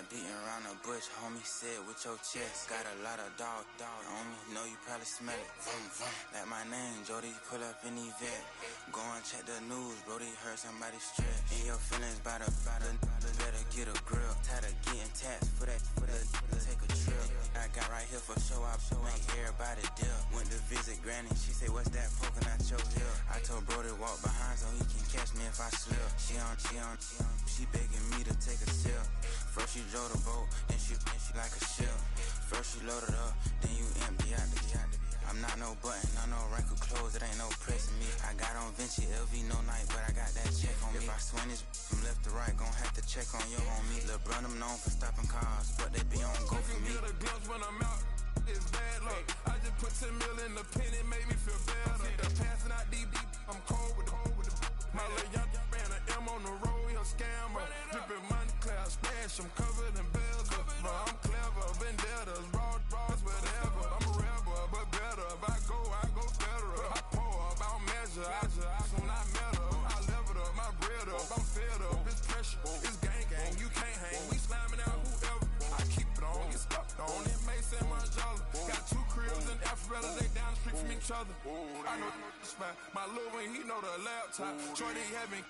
beating around the bush, homie, said with your chest. Got a lot of dog on me, know you probably smell it. Vroom, vroom. Like my name, Jody, pull up in the vet. Go and check the news, Brody, heard somebody stress. In your feelings by the better get a grill. Tired of getting taxed for that, take a trip. I got right here for show, I make everybody deal. Went to visit Granny, she say, what's that poking out your heel? I told Brody walk behind so he can catch me if I slip. She begging me to take a sip. First she drove the boat, then she like a ship. First she loaded up, then you empty out the I'm not no button, not no wrinkled clothes, it ain't no pressing me. I got on Vinci, LV, no night, but I got that check on me. If I swing this from left to right, gon' have to check on your homie. Lil' Brun, I'm known for stopping cars, but they be on go for me. You can get a glimpse when I'm out, it's bad luck. I just put 10 mil in the pen, it made me feel better. Passing out deep, I'm cold with the my little young ran an M on the road, he a scammer. Drippin' money, clear, splash, I'm covered in bells. But I'm clever, vendettas, raw, whatever. I'm a rebel, but better. If I go federal. I pour up, I don't measure. I when I met her, I leveled up, my bread up. I'm fed up, it's pressure, it's gang, you can't hang. We slamming out whoever. I keep it on, get stuck on. It may say Manjala. Got 2 cribs in Alpharetta, they down the street from each other. I know this spot. My little one, he know the laptop. Shorty having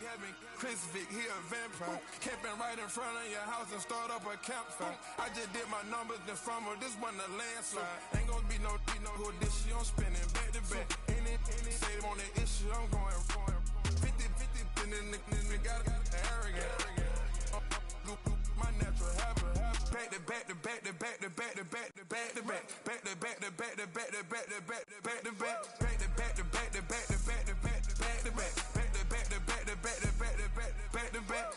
Chris Vic, he a vampire. Camping right in front of your house and start up a campfire. I just did my numbers then from her, this one a landslide. Ain't gonna be no who this shit, I'm spinning back to back. Any say them on that issue, I'm going 50, and then the got arrogant. My natural habit. Back to back to back to back to back to back to back to back. Back to back to back to back to back to back to back to back. Back to back to back to back to back to back to back to back. Back to back to back to back to back to back to back.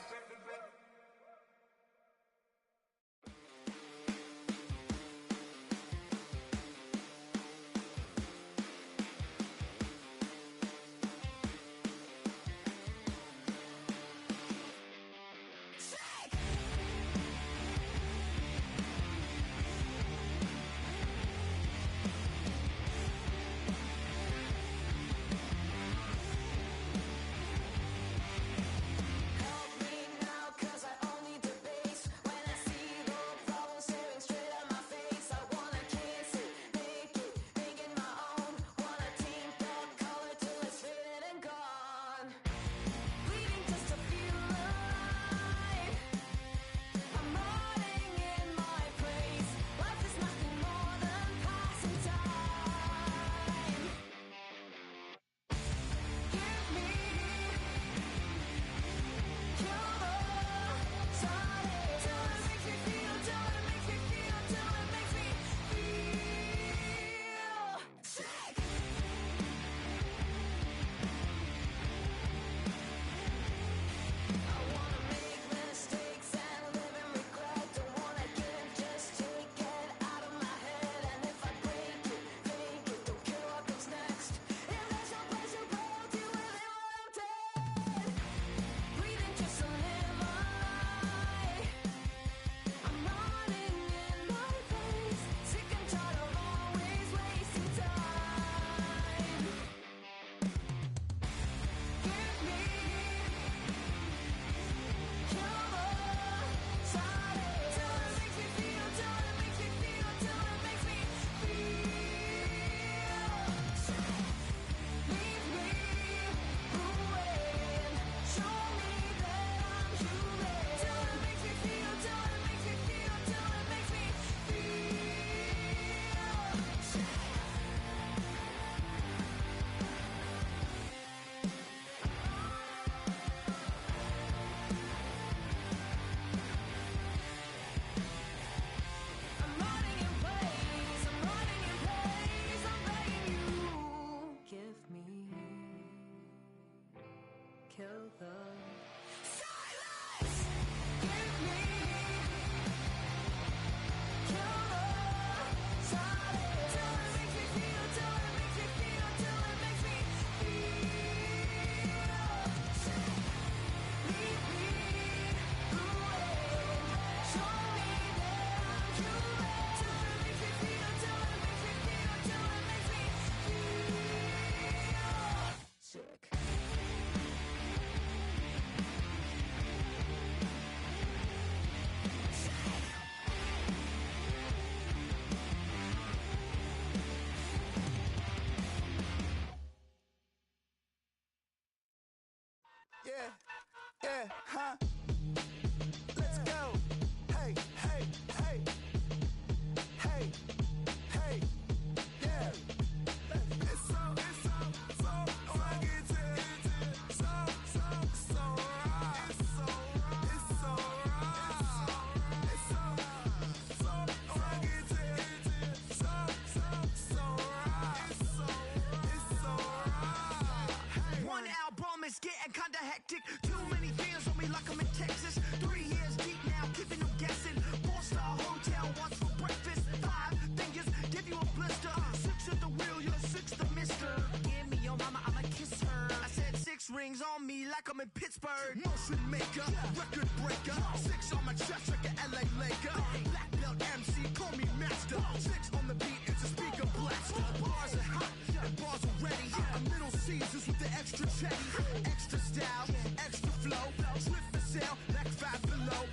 like I'm in Pittsburgh. Motion maker, record breaker. 6 on my chest like an LA Laker. Black belt MC, call me master. 6 on the beat, it's a speaker blaster. Bars are hot, and bars are ready. I'm Middle Caesars with the extra chetty. Extra style, extra flow. Swift for sale, like 5 below.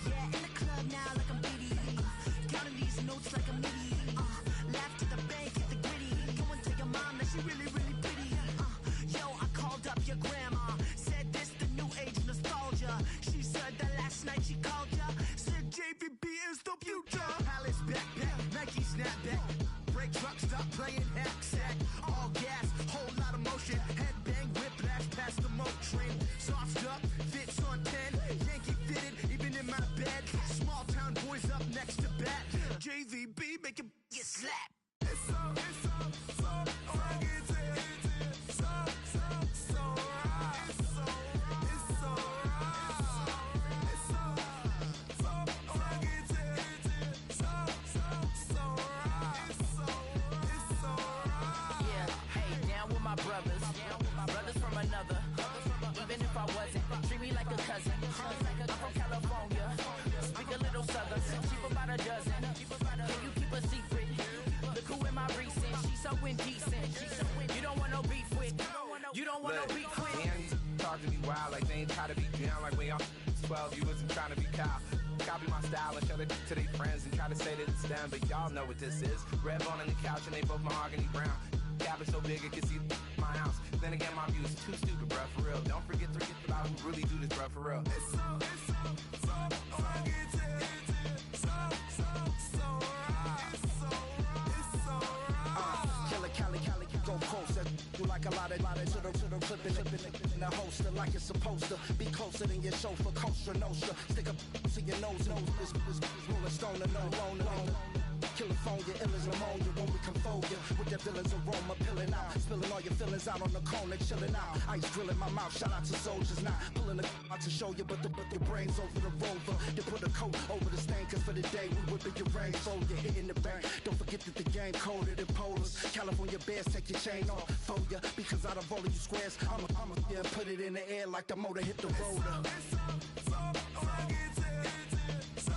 Yeah, in the club now like I'm Diddy. Counting these notes like a MIDI. Laugh to the bank, hit the gritty. Go and tell your mom that she really, really pretty. Yo, I called up your grandma. Said this the new age nostalgia. She said that last night she called ya. Said JVB is the future. Palace backpack, Nike snapback. Break truck, stop playing hack sack. All gas, whole lot of motion. Headbang, whiplash, past the moat train. Soft up, fits on 10. Yankee fitted, even in my bed. Small town boys up next to bat. JVB make it get slapped. It's so rugged, so right. It's so right. It's so rugged, so right. Yeah, hey, down with my brothers from another. Even if I wasn't, treat me like a cousin. I'm from California, speak a little southern. Cheap about a dozen. Can you keep a secret? Look who in my recent. She's so indecent. You don't want no beef with. You don't want no beef with. Man, talk to me wild like they ain't try to be down like when y'all 12. You wasn't trying to be Kyle. Copy my style and show it to their friends and try to say that it's them, but y'all know what this is. Red bone on the couch and they both mahogany brown. Cabin so big it can see my house. Then again, my view is too stupid, bruh, for real. Don't forget to get about who really do this, bruh, for real. It's so rugged, so right. It's so right. Killer Cali, go coast. That you like a lot of to the flipping in the holster like it's supposed to be closer than your chauffeur. Coaster Nostra, stick up to your nose. This rolling stone and no loner. California, ill as pneumonia when we come for you. With that villain's aroma peeling out. Spilling all your feelings out on the corner, chilling out. Ice drilling my mouth, shout out to soldiers now. Pulling the out to show you, but your brain's over the rover. They put a coat over the stain, cause for the day we whipping your rain. So you're hitting the bank. Don't forget that the game coded in polars. California bears, take your chain off for ya. Because out of all of you squares, I'ma yeah, put it in the air like the motor hit the roller. It's so rugged, so right. It's so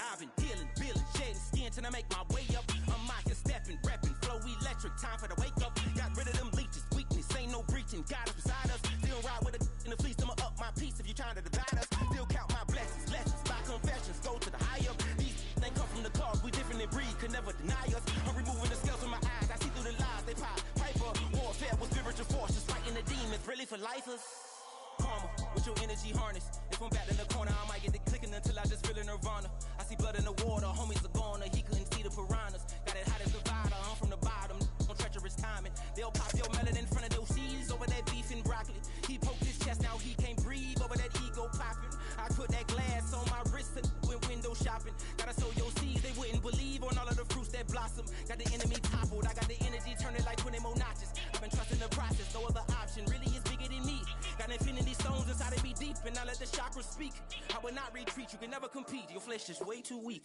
I've been dealing, billing, shedding skin till I make my way up. I'm out here stepping, repping, flow electric, time for the wake up. Got rid of them leeches, weakness, ain't no breaching. God is beside us, still ride with a in the fleece. I'ma up my piece if you trying to divide us. Still count my blessings, lessons, my confessions, go to the high up. These they come from the cause, we different in breed, could never deny us. I'm removing the scales from my eyes, I see through the lies they pop. Piper, warfare with spiritual forces, fighting the demons, really for lifers. Karma, with your energy harness. If I'm back in the corner, I might get the clicking until I just feel a nirvana. I see blood in the water, homies are gone, he couldn't see the piranhas. Got it hot as divider, I'm from the bottom, on treacherous timing. They'll pop your melon in front of those seeds over that beef and broccoli. He poked his chest, now he can't breathe over that ego popping. I put that glass on my wrist and went window shopping. Gotta sow your seeds, they wouldn't believe on all of the fruits that blossom. Got the enemy toppled, I got the energy turning like 20 more notches. I've been trusting the process, no other option really is bigger than me. Got infinity stones inside of me deep, and I let the chakras speak. I will not retreat, you can never compete, your flesh is way too weak.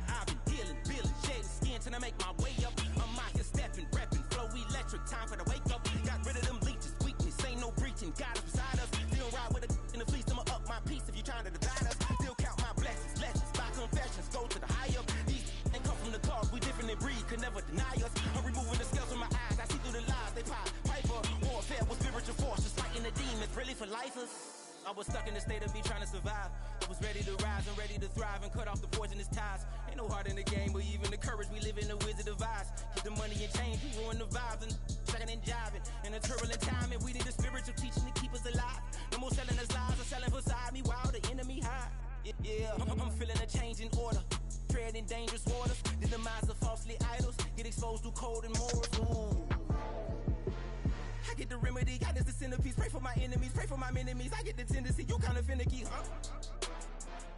I've been dealing, billing, shedding skin till I make my way up. I'm out here stepping, repping, flow electric, time for the wake up. Got rid of them leeches, weakness, ain't no breaching. God is beside us, still ride with a in the fleece. I'ma up my piece if you trying to divide us. Still count my blessings, lessons, my confessions, go to the high up. These ain't come from the cause, we different in breed, could never deny us. I'm removing the scales from my eyes, I see through the lies they pop. Piper, warfare with spiritual forces, fighting the demons, really for lifers. I was stuck in the state of me trying to survive. I was ready to rise and ready to thrive and cut off the poisonous ties. Ain't no heart in the game, but even the courage we live in the wizard of Oz. Get the money and change, we ruin the vibes and checking and jiving. In a turbulent time, and we need a spiritual teaching to keep us alive. No more selling us lies or selling beside me while the enemy hide. Yeah, I'm feeling a change in order. Treading dangerous waters, the demise of falsely idols. Get exposed through code and morals. Ooh. I get the remedy, God is the centerpiece. Pray for my enemies, pray for my enemies. I get the tendency, you kinda finicky, huh?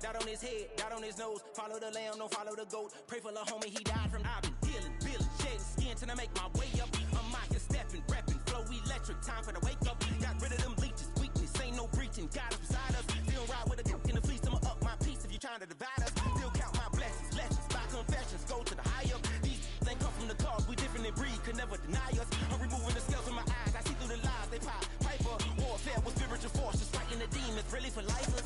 dot on his head, dot on his nose. Follow the lamb, don't follow the goat. Pray for the homie, he died from. I've been dealing, billing, shedding skin till I make my way up. I'm out here stepping, repping, flow electric, time for the wake up. Got rid of them leeches, weakness, ain't no breaching. God is beside us, still ride with a cook in the fleece. I'ma up my piece if you trying to divide us. Still count my blessings, lessons, by confessions, go to the high up. These ain't come from the cause, we different in breed, could never deny us. I'm removing the scales from my eyes, I see through the lies they pop. Piper, warfare with spiritual force, just fighting the demons, really for lifers.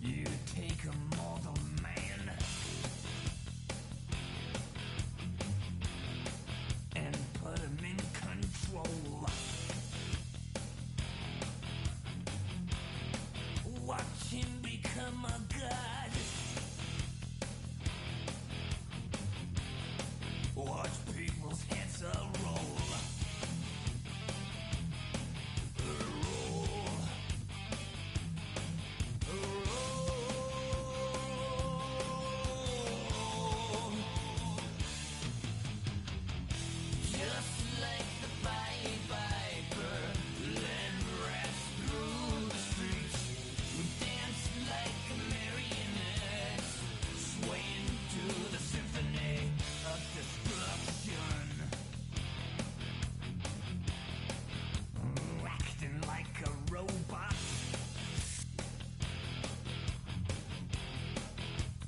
You take a mortal man and put him in control. Watch him become a god. Watch people's heads roll.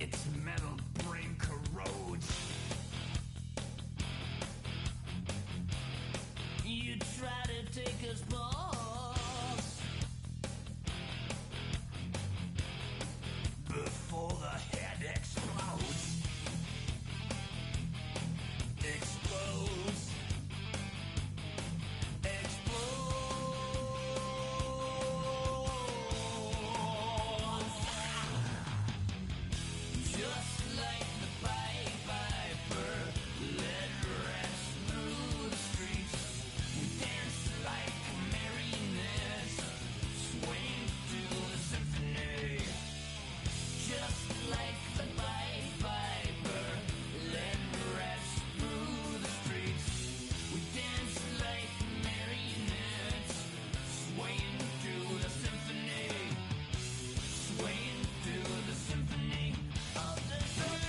Its metal brain corrodes. You try to take his balls before the head explodes. Explodes. Just like the Pied Piper, led rats through the streets. We dance like marionettes, swing to the symphony. Just like the Pied Piper, led rats through the streets. We dance like marionettes, swaying to the symphony. Swaying to the symphony of destruction.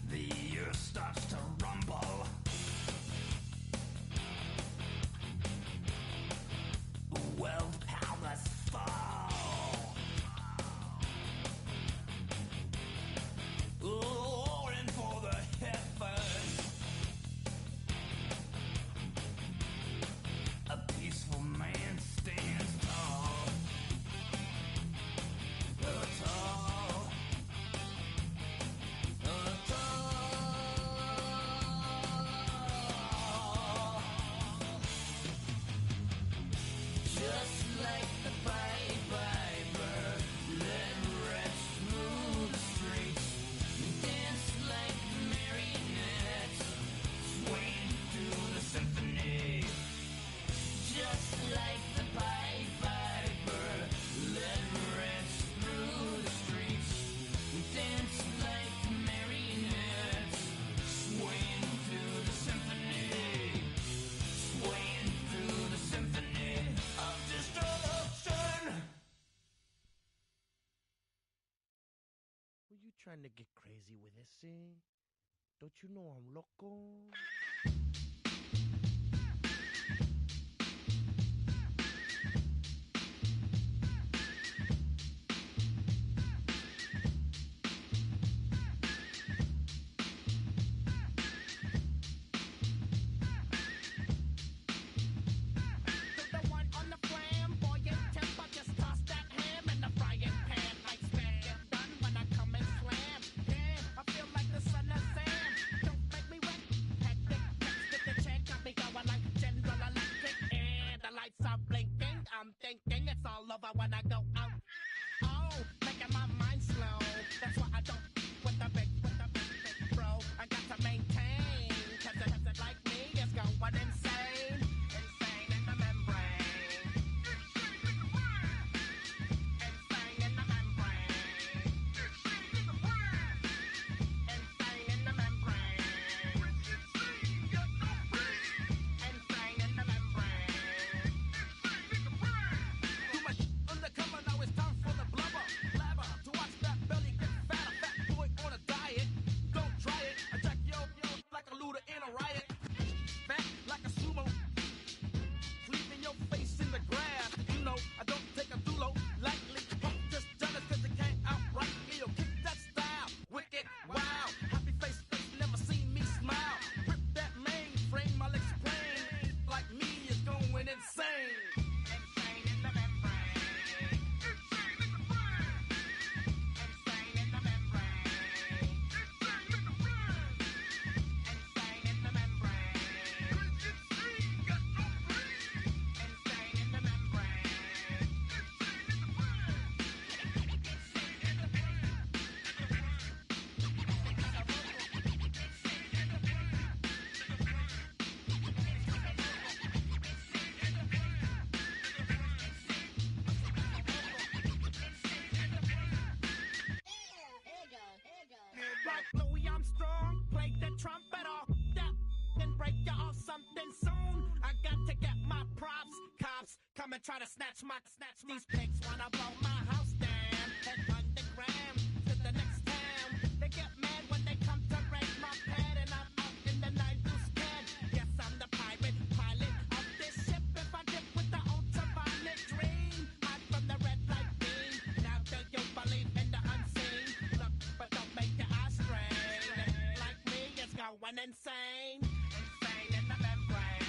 The earth starts to rumble. World powers fall. Roaring for the heavens. A peaceful man stands tall. Tall. Just like the Pied Piper, led rats through the streets. We dance like marionettes, swaying to the symphony. Just like the Pied Piper, led rats through the streets. We dance like marionettes, swaying to the symphony. Swaying through the symphony of destruction. Were you trying to get crazy with this, eh? Don't you know I'm loco? try to snatch these pigs wanna blow my house down. Head underground to the next town. They get mad when they come to raid my pad, and I'm out in the night too scared. Yes, I'm the pirate pilot of this ship. If I dip with the ultraviolet dream, hide from the red light beam. Now do you believe in the unseen? Look, but don't make your eyes strain. Like me, it's going insane. Insane in the membrane.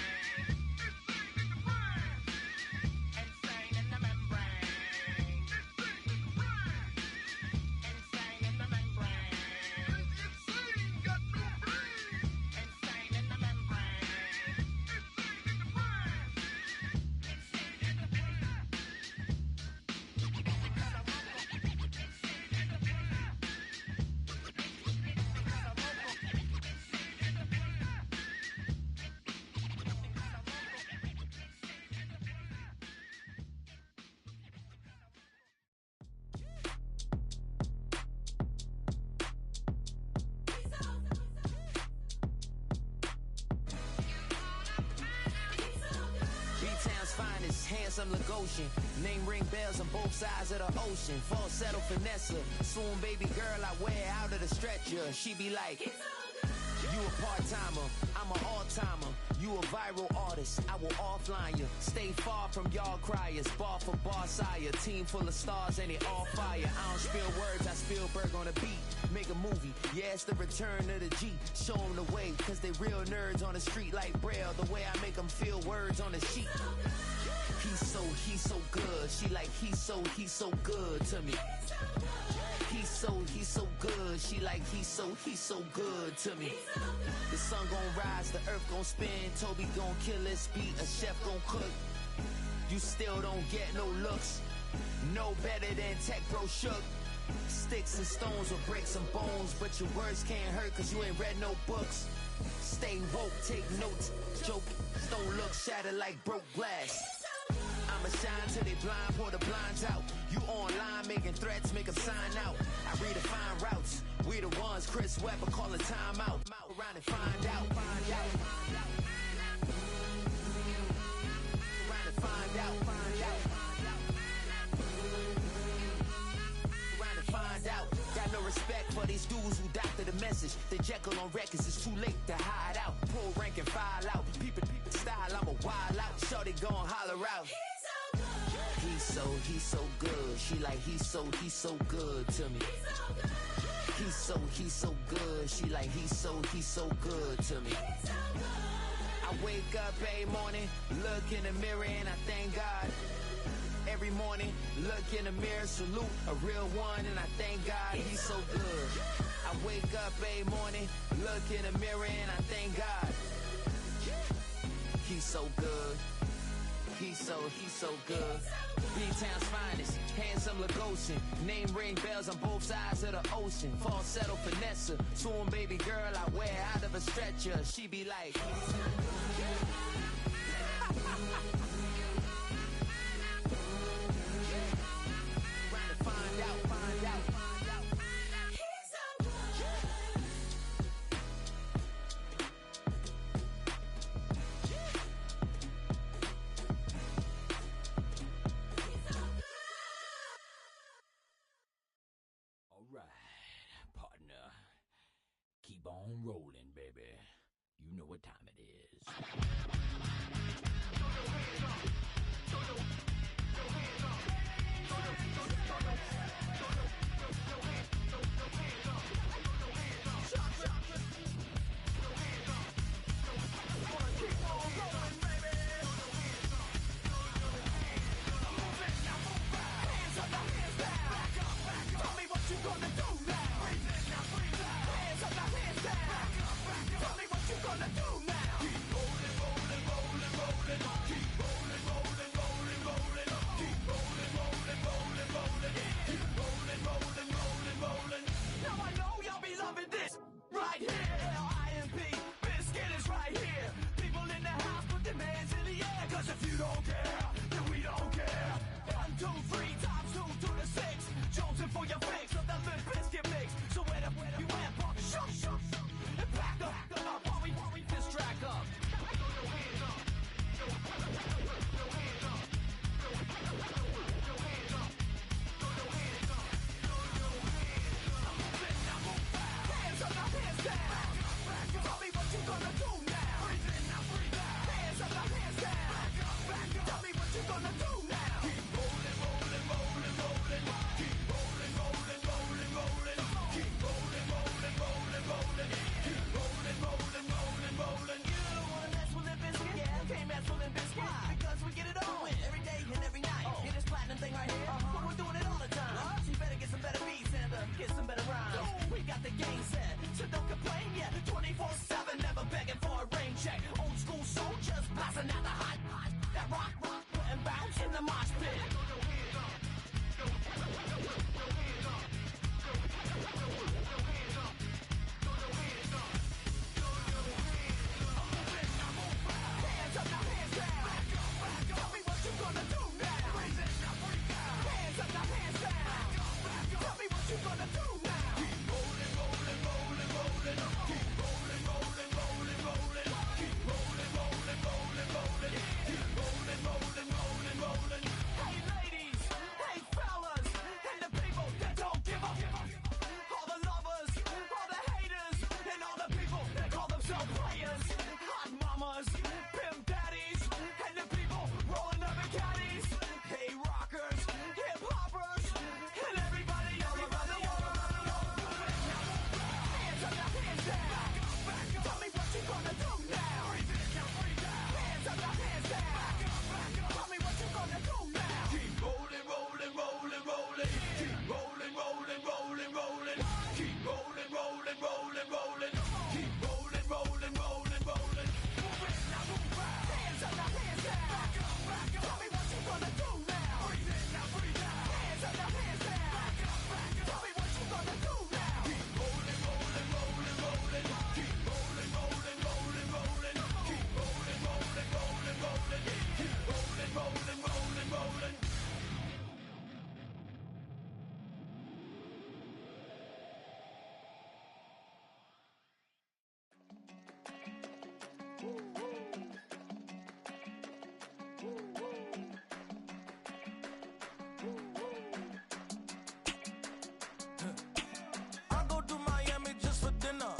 Insane in the membrane. Insane in the membrane. Insane, got no brain. Insane in the membrane. Insane in the brain. B-Town's finest, handsome Lagosian. Name ring bells on both sides of the ocean. Falsetto finesse, swoon baby girl I wear out of the stretcher. She be like, you a part-timer, I'm an all-timer. You a viral artist, I will offline you. Stay far from y'all criers, bar for bar sire. Team full of stars and it all fire. I don't spill words, I Spielberg on a beat. Make a movie, yeah, it's the return of the G. Show them the way, cause they real nerds on the street like Braille. The way I make them feel words on the sheet. He's so good. She like, he's so good to me. He's so good. She like, he's so good to me. The sun gon' rise, the earth gon' spin. Toby gon' kill this beat, a chef gon' cook. You still don't get no looks. No better than Tech Bro Shook. Sticks and stones will break some bones, but your words can't hurt cause you ain't read no books. Stay woke, take notes, joke, don't look shattered like broke glass. I'ma shine till they blind, pour the blinds out. You online making threats, make 'em sign out. I redefine routes, we the ones Chris Webber calling time out. Around and find out. Around and find out. Find out. Got no respect for these dudes who doctor the message. The Jekyll on records, it's too late to hide out. Pull rank and file out. People style, I'm a wild out. Shorty gon' holler out. He's so good. She like, he's so good to me. He's so good. She like, he's so good to me. I wake up every morning, look in the mirror and I thank God. Every morning, look in the mirror, salute a real one, and I thank God he's so good. I wake up every morning, look in the mirror, and I thank God he's so good. He's so good. B-Town's finest, handsome Lagosian. Name ring bells on both sides of the ocean. Falsetto finesse, swoon baby girl I wear out of a stretcher. She be like, find out. All right, partner. Keep on rolling, baby. You know what time it is. Tell me what you gonna do now. Keep rolling, rolling, rolling, rolling. rolling. Keep rolling, rolling, rolling, rolling. Keep rolling, rolling, rolling, rolling. Keep rolling, rolling, rolling, rolling. Move it, now move out. Hands up, now hands down. Back up, back up. Tell me what you gonna do now. Breathe in, now breathe out. Hands up, now hands down. Back up, back up. Tell me what you gonna do now. Keep rolling, rolling, rolling, rolling. Keep rolling, rolling, rolling, rolling. Keep rolling, rolling, rolling, rolling. Keep rolling, rolling, rolling, rolling. I go to Miami just for dinner.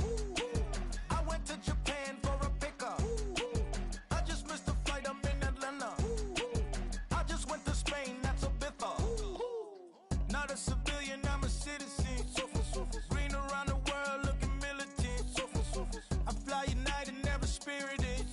I went to Japan for a pickup. I just missed a flight, I'm in Atlanta. I just went to Spain, that's a biffa. Not a civilian, I'm a citizen. Green around the world, looking militant. I fly United, never spirited.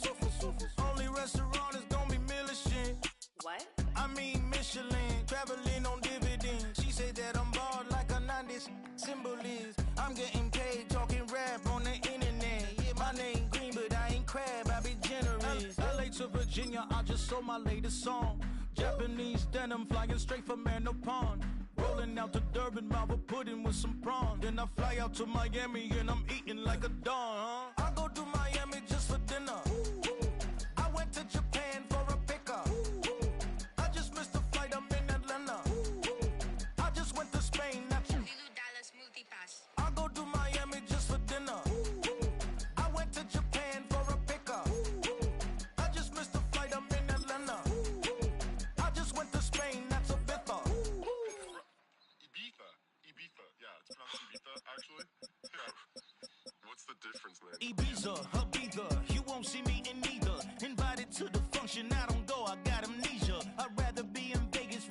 Only restaurant is gonna be Michelin. What? I mean Michelin, traveling on dividends. She said that I'm bald like a 90s symbol is. I'm getting paid talking rap on the internet. Yeah, my name green, but I ain't crab, I be generous. LA to Virginia, I just sold my latest song. Japanese denim flying straight from Manopon. Rolling out to Durban, Marvel pudding with some prawn. Then I fly out to Miami and I'm eating like a don. I go to Miami just for dinner. I went to Japan for a pickup. I just missed a flight, I'm in Atlanta. I just went to Spain, that's I go to Miami just for dinner. I went to Japan for a pickup. I just missed a flight, I'm in Atlanta. I just went to Spain, that's a biffa. Ibiza, yeah, it's pronounced Ibiza, actually. Yeah. What's the difference, man? Ibiza, Ibiza, you won't see me in neither. Invited to the function, I don't go, I got amnesia. I'd rather be in Vegas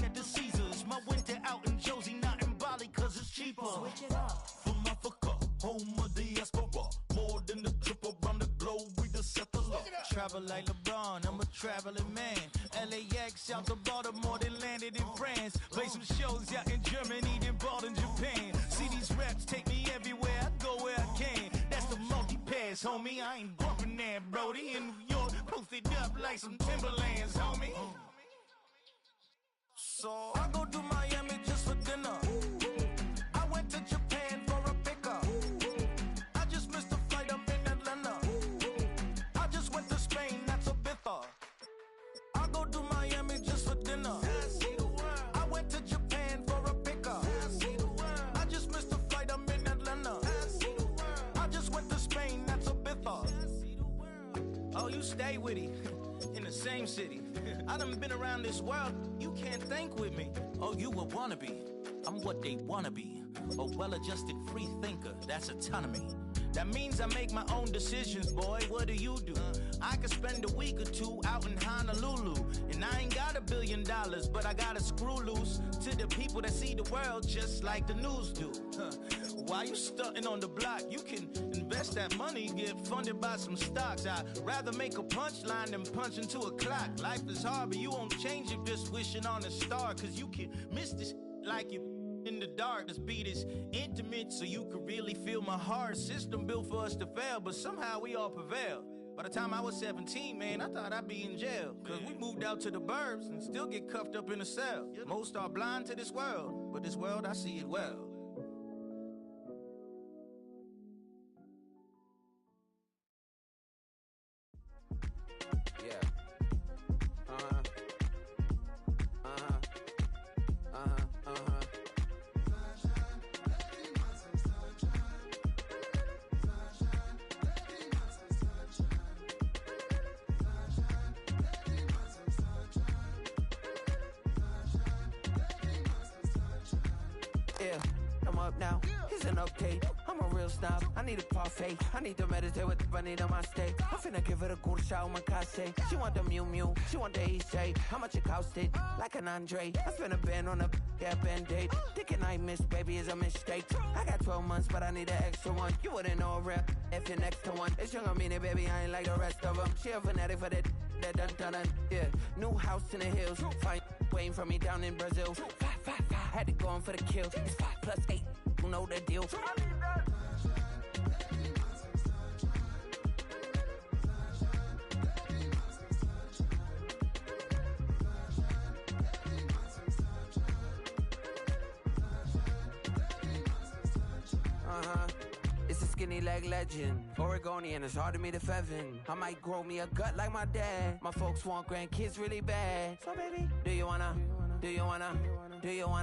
at the Caesars. My winter out in Josie, not in Bali, cause it's cheaper. Switch it up. From Africa, home of the diaspora. More than the trip around the globe, we the settler. Travel like LeBron, I'm a traveling man. LAX out to Baltimore, then landed in France. Play some shows out in Germany, then bought in Japan. See these reps take me everywhere, I go where I can. That's the multi-pass, homie, I ain't bumping that, Brody. In New York, posted up like some Timberlands, homie. So I go to Miami just for dinner. I went to Japan for a pickup. I just missed a flight, I'm in Atlanta. I just went to Spain, that's a biffa. I go to Miami just for dinner. I went to Japan for a pickup. I just missed a flight, I'm in Atlanta. I just went to Spain, that's a biffa. Oh, you stay with it. In the same city. I done been around this world, you can't think with me. Oh, you a wannabe, I'm what they wanna be. A well-adjusted free thinker, that's autonomy. That means I make my own decisions, boy, what do you do? I could spend a week or two out in Honolulu. And I ain't got $1 billion, but I got a screw loose to the people that see the world just like the news do. While you stunting on the block, you can invest that money, get funded by some stocks. I'd rather make a punchline than punch into a clock. Life is hard, but you won't change it just wishing on a star. Cause you can miss this like you in the dark. This beat is intimate, so you can really feel my heart. System built for us to fail, but somehow we all prevail. By the time I was 17, man, I thought I'd be in jail. Cause we moved out to the burbs and still get cuffed up in a cell. Most are blind to this world, but this world, I see it well. Now, here's an update. I'm a real snob. I need a parfait. I need to meditate with the bunny on my stay. I'm finna give her a good shot with my casse. She want the Mew Mew. She want the EJ. How much it costed? Like an Andre. I spent a band on a band-aid. Thinking I missed, baby, is a mistake. I got 12 months, but I need an extra one. You wouldn't know a rep if you're next to one. It's young, I mean it, baby. I ain't like the rest of them. She a fanatic for that dun. Yeah, new house in the hills. Fine, waiting for me down in Brazil. Had to go in for the kill. It's 5 plus 8, you know the deal. It's a skinny leg legend. Oregonian, it's hard to meet a Fevin. I might grow me a gut like my dad. My folks want grandkids really bad. So baby, do you wanna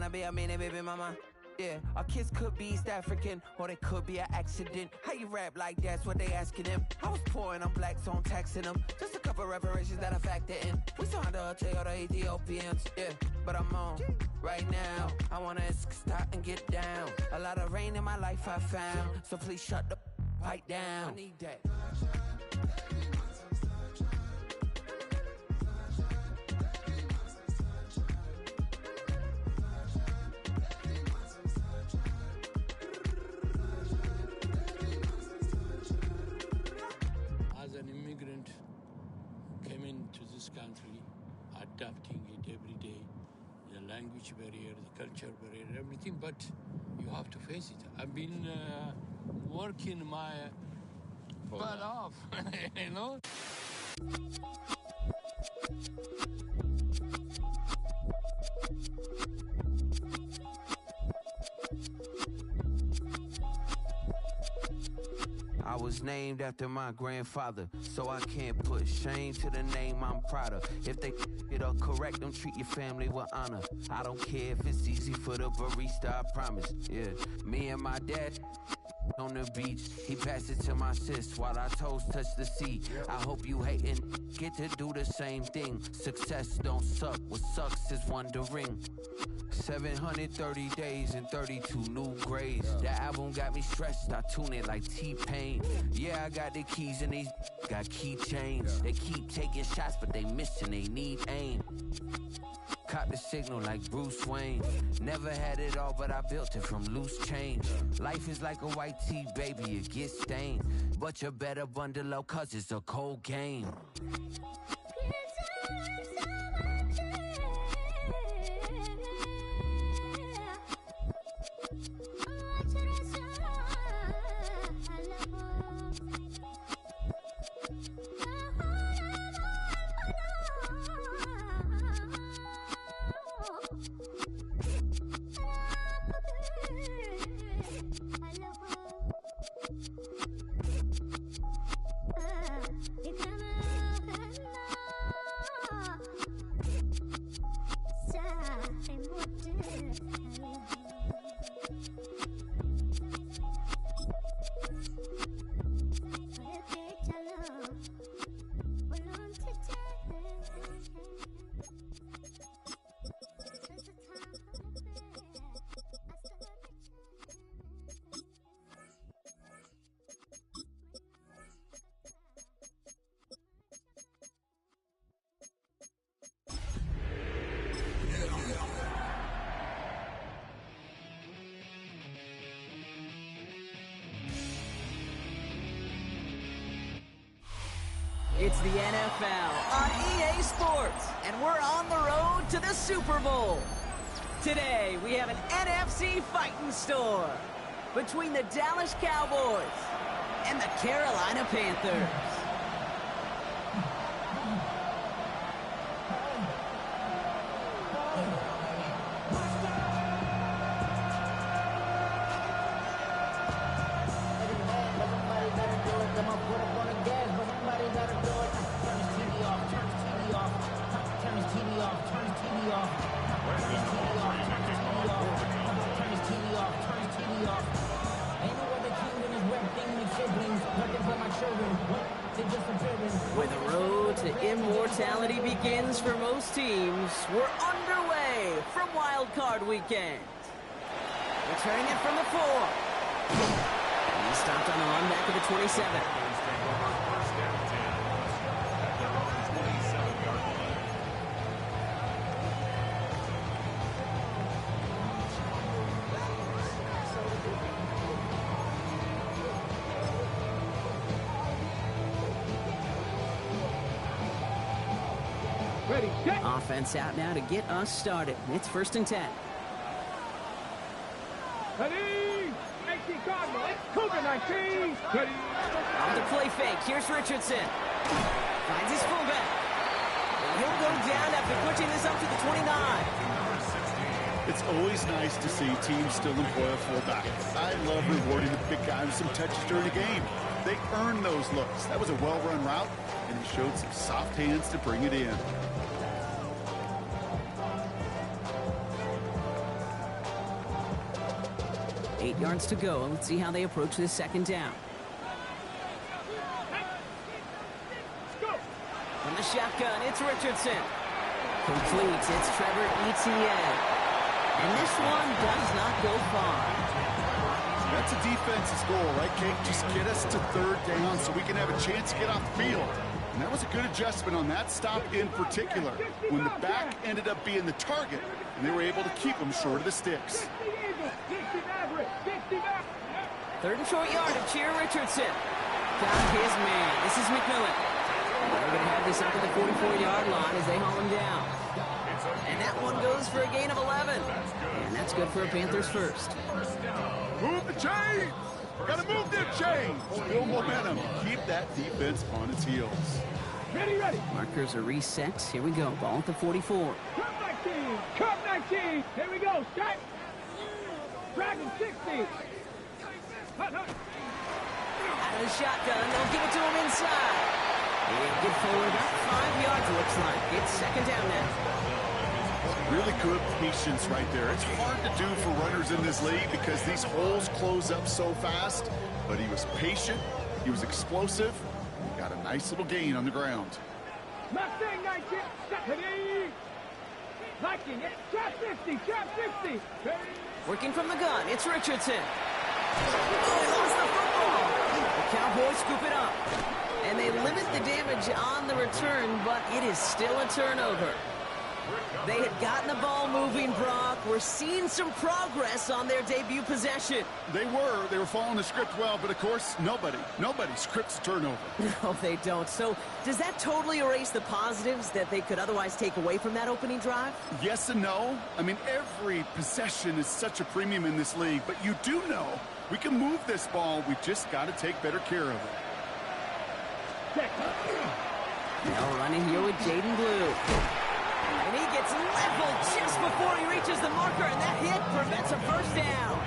be a mini baby mama? Yeah, our kids could be East African, or they could be an accident. How you rap like that's what they asking him? I was poor and I'm black, so I'm taxing them. Just a couple reparations that I factor in. We saw the Toyota Ethiopians, yeah, but I'm on right now. I wanna stop and get down. A lot of rain in my life I found, so please shut the pipe down. I need that. As an immigrant, came into this country, adapting it every day, the language barrier, the culture barrier, everything, but you have to face it. I've been working my butt off, you know? I was named after my grandfather, so I can't put shame to the name I'm proud of. If they it up correct, don't treat your family with honor. I don't care if it's easy for the barista, I promise. Yeah, me and my dad on the beach, he passed it to my sis while our toes touch the sea. I hope you hatin' get to do the same thing. Success don't suck, what sucks is wondering. 730 days and 32 new grades. That album got me stressed, I tune it like T-Pain. Yeah, I got the keys and these got keychains. They keep taking shots, but they missing, they need aim. Caught the signal like Bruce Wayne. Never had it all, but I built it from loose change. Life is like a white tee, baby, it gets stained. But you better bundle up, cause it's a cold game. It's the NFL on EA Sports, and we're on the road to the Super Bowl. Today, we have an NFC fighting store between the Dallas Cowboys and the Carolina Panthers. Where the road to immortality begins for most teams, we're underway from Wild Card Weekend. Returning it from the 4. He stopped on the run back of the 27. Offense out now to get us started. It's 1st and 10. Ready? 18 Cardinal. It's Cougar 19. Ready? On the play fake. Here's Richardson. Finds his fullback. And he'll go down after pushing this up to the 29. It's always nice to see teams still employ a fullback. I love rewarding the big guy with some touches during the game. They earn those looks. That was a well-run route, and he showed some soft hands to bring it in. Eight yards to go. Let's see how they approach this second down. From the shotgun, it's Richardson. Completes. It's Trevor Etienne. And this one does not go far. That's a defense's goal, right, Kate? Just get us to third down so we can have a chance to get off the field. And that was a good adjustment on that stop in particular, when the back ended up being the target, and they were able to keep him short of the sticks. Third and short yardage here, Richardson. Got his man. This is McMillan. They're going to have this up to the 44-yard line as they haul him down. And that one goes for a gain of 11. And that's good for a Panthers first. Move the chains! Got to move them chains! Build momentum. Keep that defense on its heels. Ready, ready. Markers are reset. Here we go. Ball at the 44. Curve 19. Curve 19. Here we go. Strike. Dragon 60. Hut, hut. Out of the shotgun. They'll give it to him inside. And get forward about 5 yards, looks like. It's second down now. Really good patience right there. It's hard to do for runners in this league because these holes close up so fast. But he was patient. He was explosive. He got a nice little gain on the ground. Mustang 19. Ready. Viking. Trap 50. Trap 50. Ready. Working from the gun. It's Richardson. Oh, he lost the football. The Cowboys scoop it up. And they limit the damage on the return, but it is still a turnover. They had gotten the ball moving, Brock. We're seeing some progress on their debut possession. They were following the script well, but of course, nobody scripts a turnover. No, they don't. So does that totally erase the positives that they could otherwise take away from that opening drive? Yes and no. I mean, every possession is such a premium in this league, but you do know we can move this ball. We just got to take better care of it. Now running here with Jaden Blue. And he gets leveled just before he reaches the marker, and that hit prevents a first down.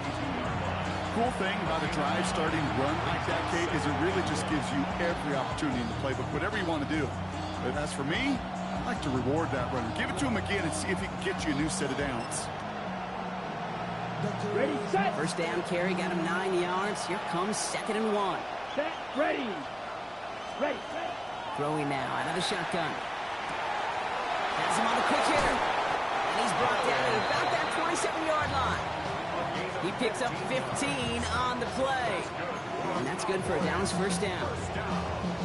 Cool thing about a drive starting run like that, Kate, is it really just gives you every opportunity in the playbook, whatever you want to do. But as for me, I like to reward that runner. Give it to him again and see if he can get you a new set of downs. Ready, set. First down carry got him 9 yards. Here comes 2nd and 1. Set, ready. Ready. Throwing now out of the shotgun. Has him on the quick hitter. And he's brought down at about that 27-yard line. He picks up 15 on the play. And that's good for a Downs first down.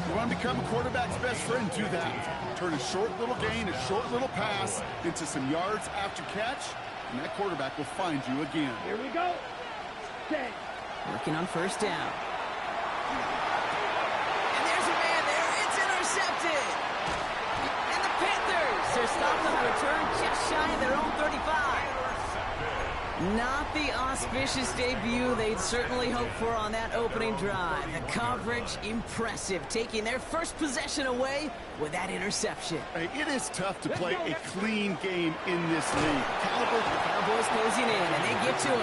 You want to become a quarterback's best friend, do that. Turn a short little gain, a short little pass into some yards after catch, and that quarterback will find you again. Here we go. Okay. Working on first down. And there's a man there. It's intercepted. And the Panthers are stopped on the return just shy of their own 35. Not the auspicious debut they'd certainly hoped for on that opening drive. The coverage, impressive, taking their first possession away with that interception. Hey, it is tough to play a clean game in this league. Cowboys closing in, and they get to him.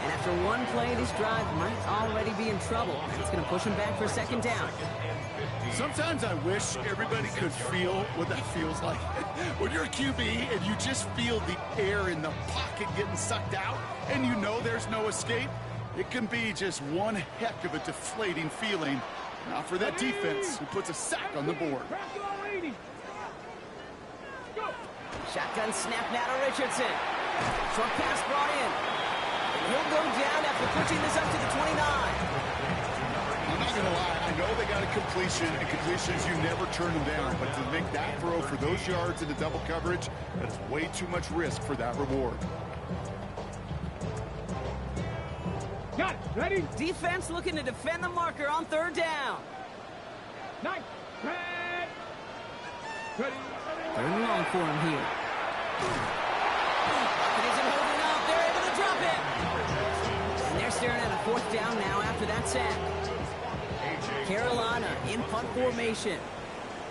And after one play, this drive might already be in trouble. It's going to push him back for second down. Sometimes I wish everybody could feel what that feels like. When you're a QB and you just feel the air in the pocket getting sucked out and you know there's no escape, it can be just one heck of a deflating feeling. Now for that defense who puts a sack on the board. Shotgun snap now to Richardson. Short pass brought in. And he'll go down after pushing this up to the 29. I'm not going to lie, I know they got a completion, and completions, you never turn them down. But to make that throw for those yards into double coverage, that is way too much risk for that reward. Got it. Ready? Defense looking to defend the marker on third down. Nice. Ready. Third and long for him here. It isn't holding up. They're able to drop it. 4th down now after that sack. Carolina in punt formation.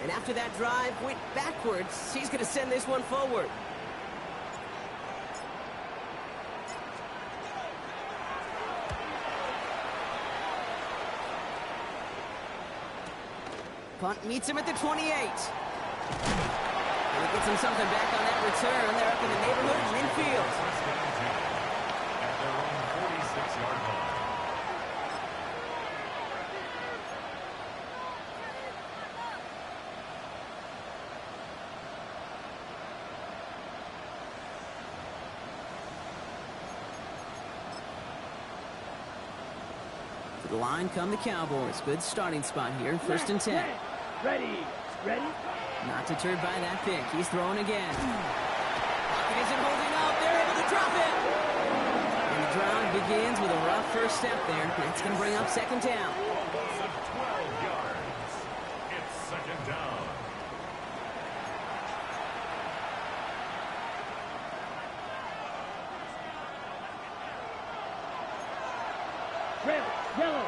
And after that drive went backwards, she's going to send this one forward. Punt meets him at the 28. And he gets him something back on that return. They're up in the neighborhood of midfield. At their own 46-yard line. To the line come the Cowboys. Good starting spot here. 1st and 10. Ready. Not deterred by that pick. He's throwing again. Pocket isn't holding up. They're able to drop it. And the drive begins with a rough first step there. That's going to bring up 2nd down. Loss of 12 yards. It's 2nd down. Red, yellow.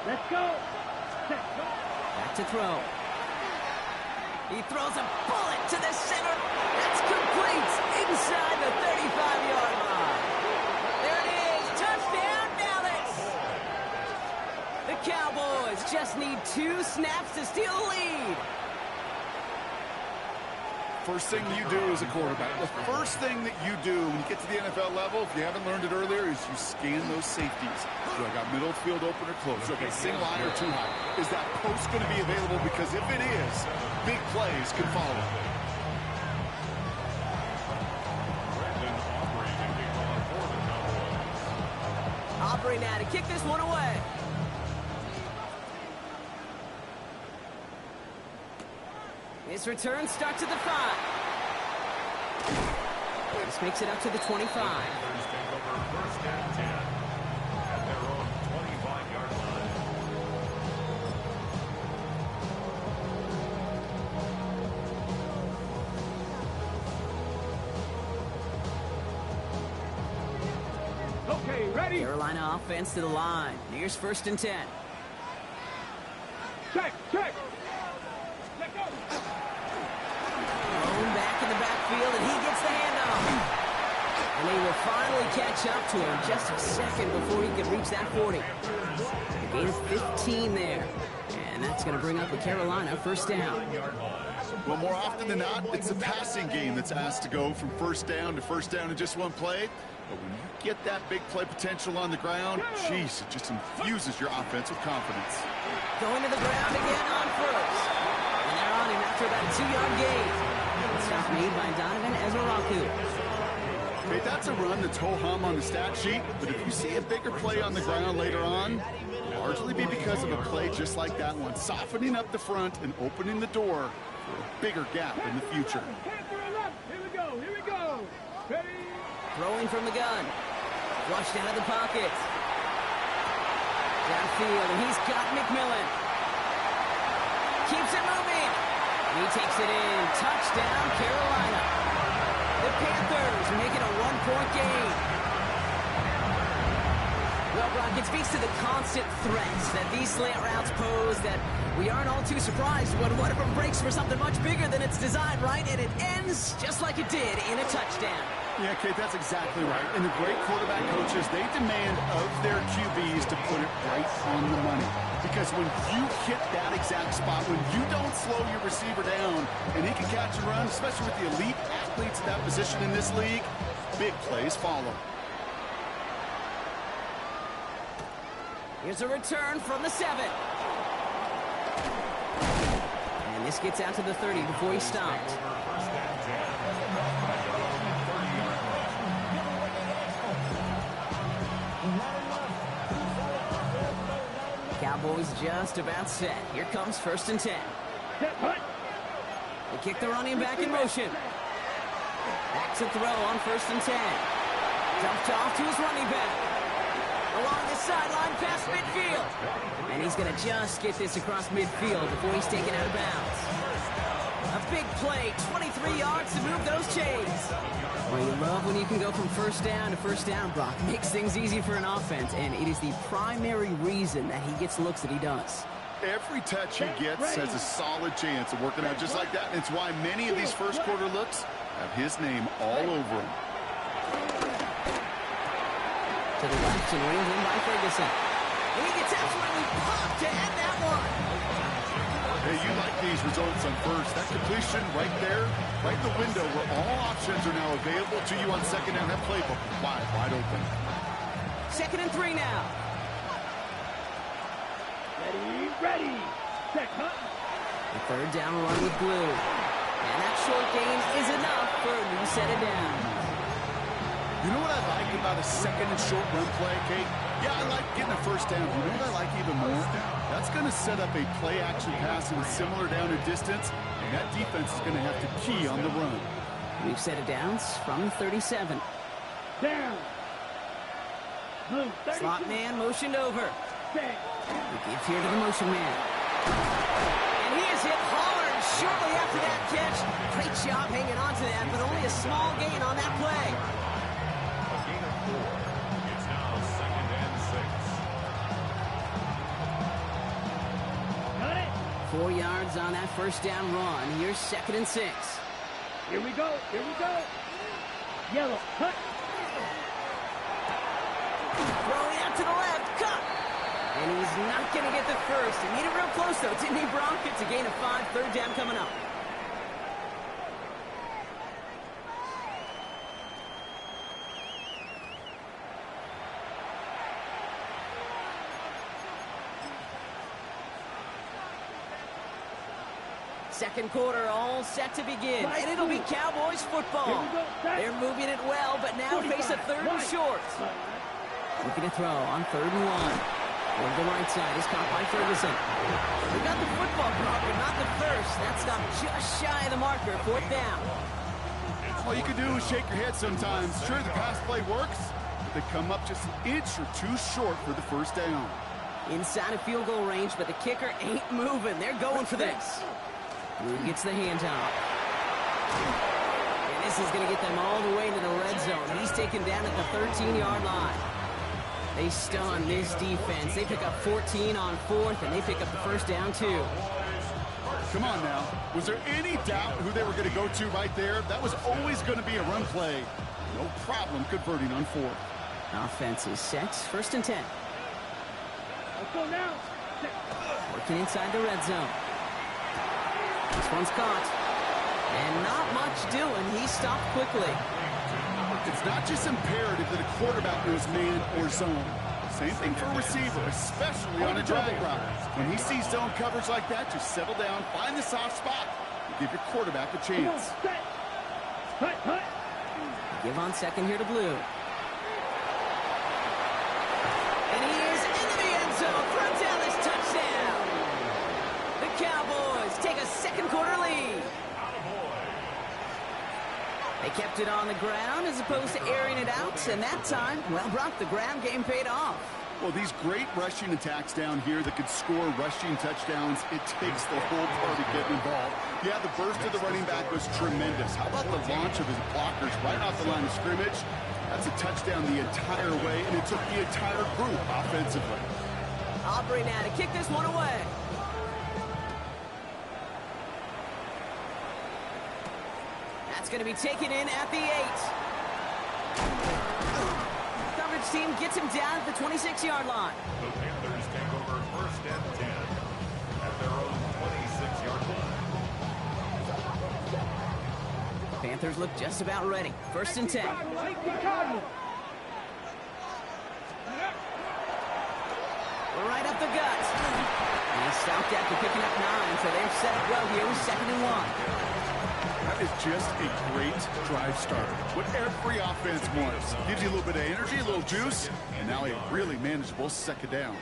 Let's go. Set, go. Back to throw. He throws a bullet to the center. That's complete inside the 35-yard line. There it is. Touchdown, Dallas. The Cowboys just need 2 snaps to steal the lead. First thing you do as a quarterback, the first thing that you do when you get to the NFL level, if you haven't learned it earlier, is you scan those safeties. Do I got middle field open or close? Okay, single high or 2 high. Is that post going to be available? Because if it is, big plays can follow. Aubrey now to kick this one away. His return starts at the 5. This makes it up to the 25. Take over 1st and 10 at their own 25-yard line. Okay, ready. Carolina offense to the line. Here's 1st and 10. Check. Thrown back in the backfield, and he gets the handoff. And they will finally catch up to him just a second before he can reach that 40. A gain of 15 there. And that's going to bring up a Carolina 1st down. Well, more often than not, it's a passing game that's asked to go from 1st down to 1st down in just one play. But when you get that big play potential on the ground, geez, it just infuses your offense with confidence. Going to the ground again on 1st. And they're on him after about a 2-yard gain. Stop made by Donovan Ezraku. Okay, that's a run that's ho-hum on the stat sheet, but if you see a bigger play on the ground later on, it'll largely be because of a play just like that one, softening up the front and opening the door for a bigger gap in the future. Here we go. Ready. Throwing from the gun. Flushed out of the pocket. Downfield, and he's got McMillan. Keeps it moving. And he takes it in. Touchdown, Carolina. The Panthers make it a 1-point game. Well, Brock, it speaks to the constant threats that these slant routes pose that we aren't all too surprised when one of them breaks for something much bigger than it's designed, right? And it ends just like it did in a touchdown. Yeah, Kate, that's exactly right. And the great quarterback coaches, they demand of their QBs to put it right on the money. Because when you hit that exact spot, when you don't slow your receiver down and he can catch and run, especially with the elite athletes at that position in this league, big plays follow. Here's a return from the 7. And this gets out to the 30 before he stopped. Cowboys just about set. Here comes 1st and 10. They kick the running back in motion. Back to throw on 1st and 10. Dumped off to his running back. Along the sideline past midfield. And he's going to just get this across midfield before he's taken out of bounds. A big play. 23 yards to move those chains. Well, you love when you can go from first down to first down, Brock. Makes things easy for an offense, and it is the primary reason that he gets looks that he does. Every touch he gets has a solid chance of working out just like that, and it's why many of these first quarter looks have his name all over them. To the left and reeled in by Ferguson. And he gets absolutely popped to end that one. Hey, you like these results on first. That completion right there, right in the window where all options are now available to you on second down. That playbook wide open. 2nd and 3 now. Ready, set, cut. The 3rd down run with Blue. And that short gain is enough for a new set it down. You know what I like about a second and short run play, Kate? Yeah, I like getting a first down. You know what I like even more? That's going to set up a play-action pass with similar down and distance, and that defense is going to have to key on the run. We've set it downs from the 37. Down. Blue, 32. Slot man motioned over. Set. We give here to the motion man. And he is hit hard shortly after that catch. Great job hanging on to that, but only a small gain on that play. A gain of 4. It's now 2nd and 6. Got it. 4 yards on that first down run. Here's 2nd and 6. Here we go. Yellow, cut. Throwing out to the left, cut. And he's not going to get the first. He made it real close, though, didn't he, Brock? It's a gain of 5, 3rd down coming up. Second quarter all set to begin, and it'll be Cowboys football. They're moving it well, but now face a 3rd and short. Looking to throw on 3rd and 1. Over the right side is caught by Ferguson. We got the football, Brock, but not the first. That's not just shy of the marker. 4th down. All you can do is shake your head sometimes. Sure, the pass play works, but they come up just an inch or two short for the first down. Inside of field goal range, but the kicker ain't moving. They're going for this. Blue gets the handoff. And this is going to get them all the way into the red zone. He's taken down at the 13-yard line. They stun this defense. They pick up 14 on 4th, and they pick up the first down, too. Come on now. Was there any doubt who they were going to go to right there? That was always going to be a run play. No problem converting on 4th. Offense is set. 1st and 10. Let's go now. Working inside the red zone. This one's caught. And not much doing. He stopped quickly. It's not just imperative that a quarterback knows man or zone. Same thing for a receiver, especially on a drag route. When he sees zone coverage like that, just settle down, find the soft spot, and give your quarterback a chance. Cut. Give on 2nd here to Blue. And he is into the end zone. Frontalis touchdown. The Cowboys take a 2nd quarter lead. They kept it on the ground as opposed to airing it out, and that time, well, Brock, the ground game paid off. Well, these great rushing attacks down here that could score rushing touchdowns, it takes the whole party getting involved. Yeah, the burst of the running back was tremendous. How about the launch of his blockers right off the line of scrimmage? That's a touchdown the entire way, and it took the entire group offensively. Aubrey now to kick this one away. That's going to be taken in at the 8. Coverage team gets him down at the 26-yard line. The Panthers take over 1st and 10 at their own 26-yard line. Panthers look just about ready. 1st and 10. Right up the gut. And he stopped after picking up 9, so they're set up well here with 2nd and 1. That is just a great drive starter. What every offense wants. Gives you a little bit of energy, a little juice, and now a really manageable 2nd down.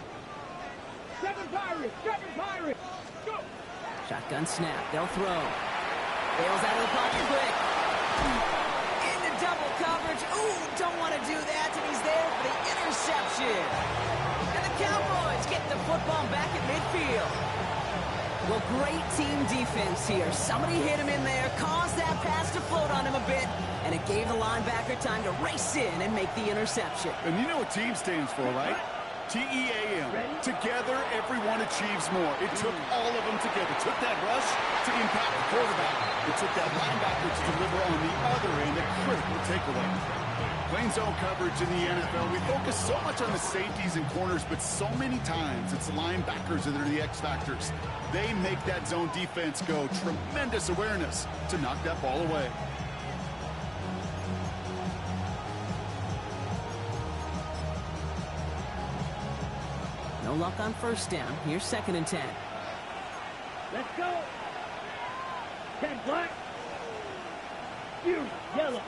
7 Pirates. Go. Shotgun snap. They'll throw. Bails out of the pocket quick. Into double coverage. Ooh, don't want to do that, and he's there for the interception. And the Cowboys get the football back at midfield. Well, great team defense here. Somebody hit him in there, caused that pass to float on him a bit, and it gave the linebacker time to race in and make the interception. And you know what team stands for, right? T-E-A-M. Together, everyone achieves more. It took all of them together. It took that rush to impact the quarterback. It took that linebacker to deliver on the other end, a critical takeaway. Playing zone coverage in the NFL, we focus so much on the safeties and corners, but so many times it's the linebackers that are the X factors. They make that zone defense go. Tremendous awareness to knock that ball away. No luck on first down. Here's 2nd and 10. Let's go. 10 black. You yellow.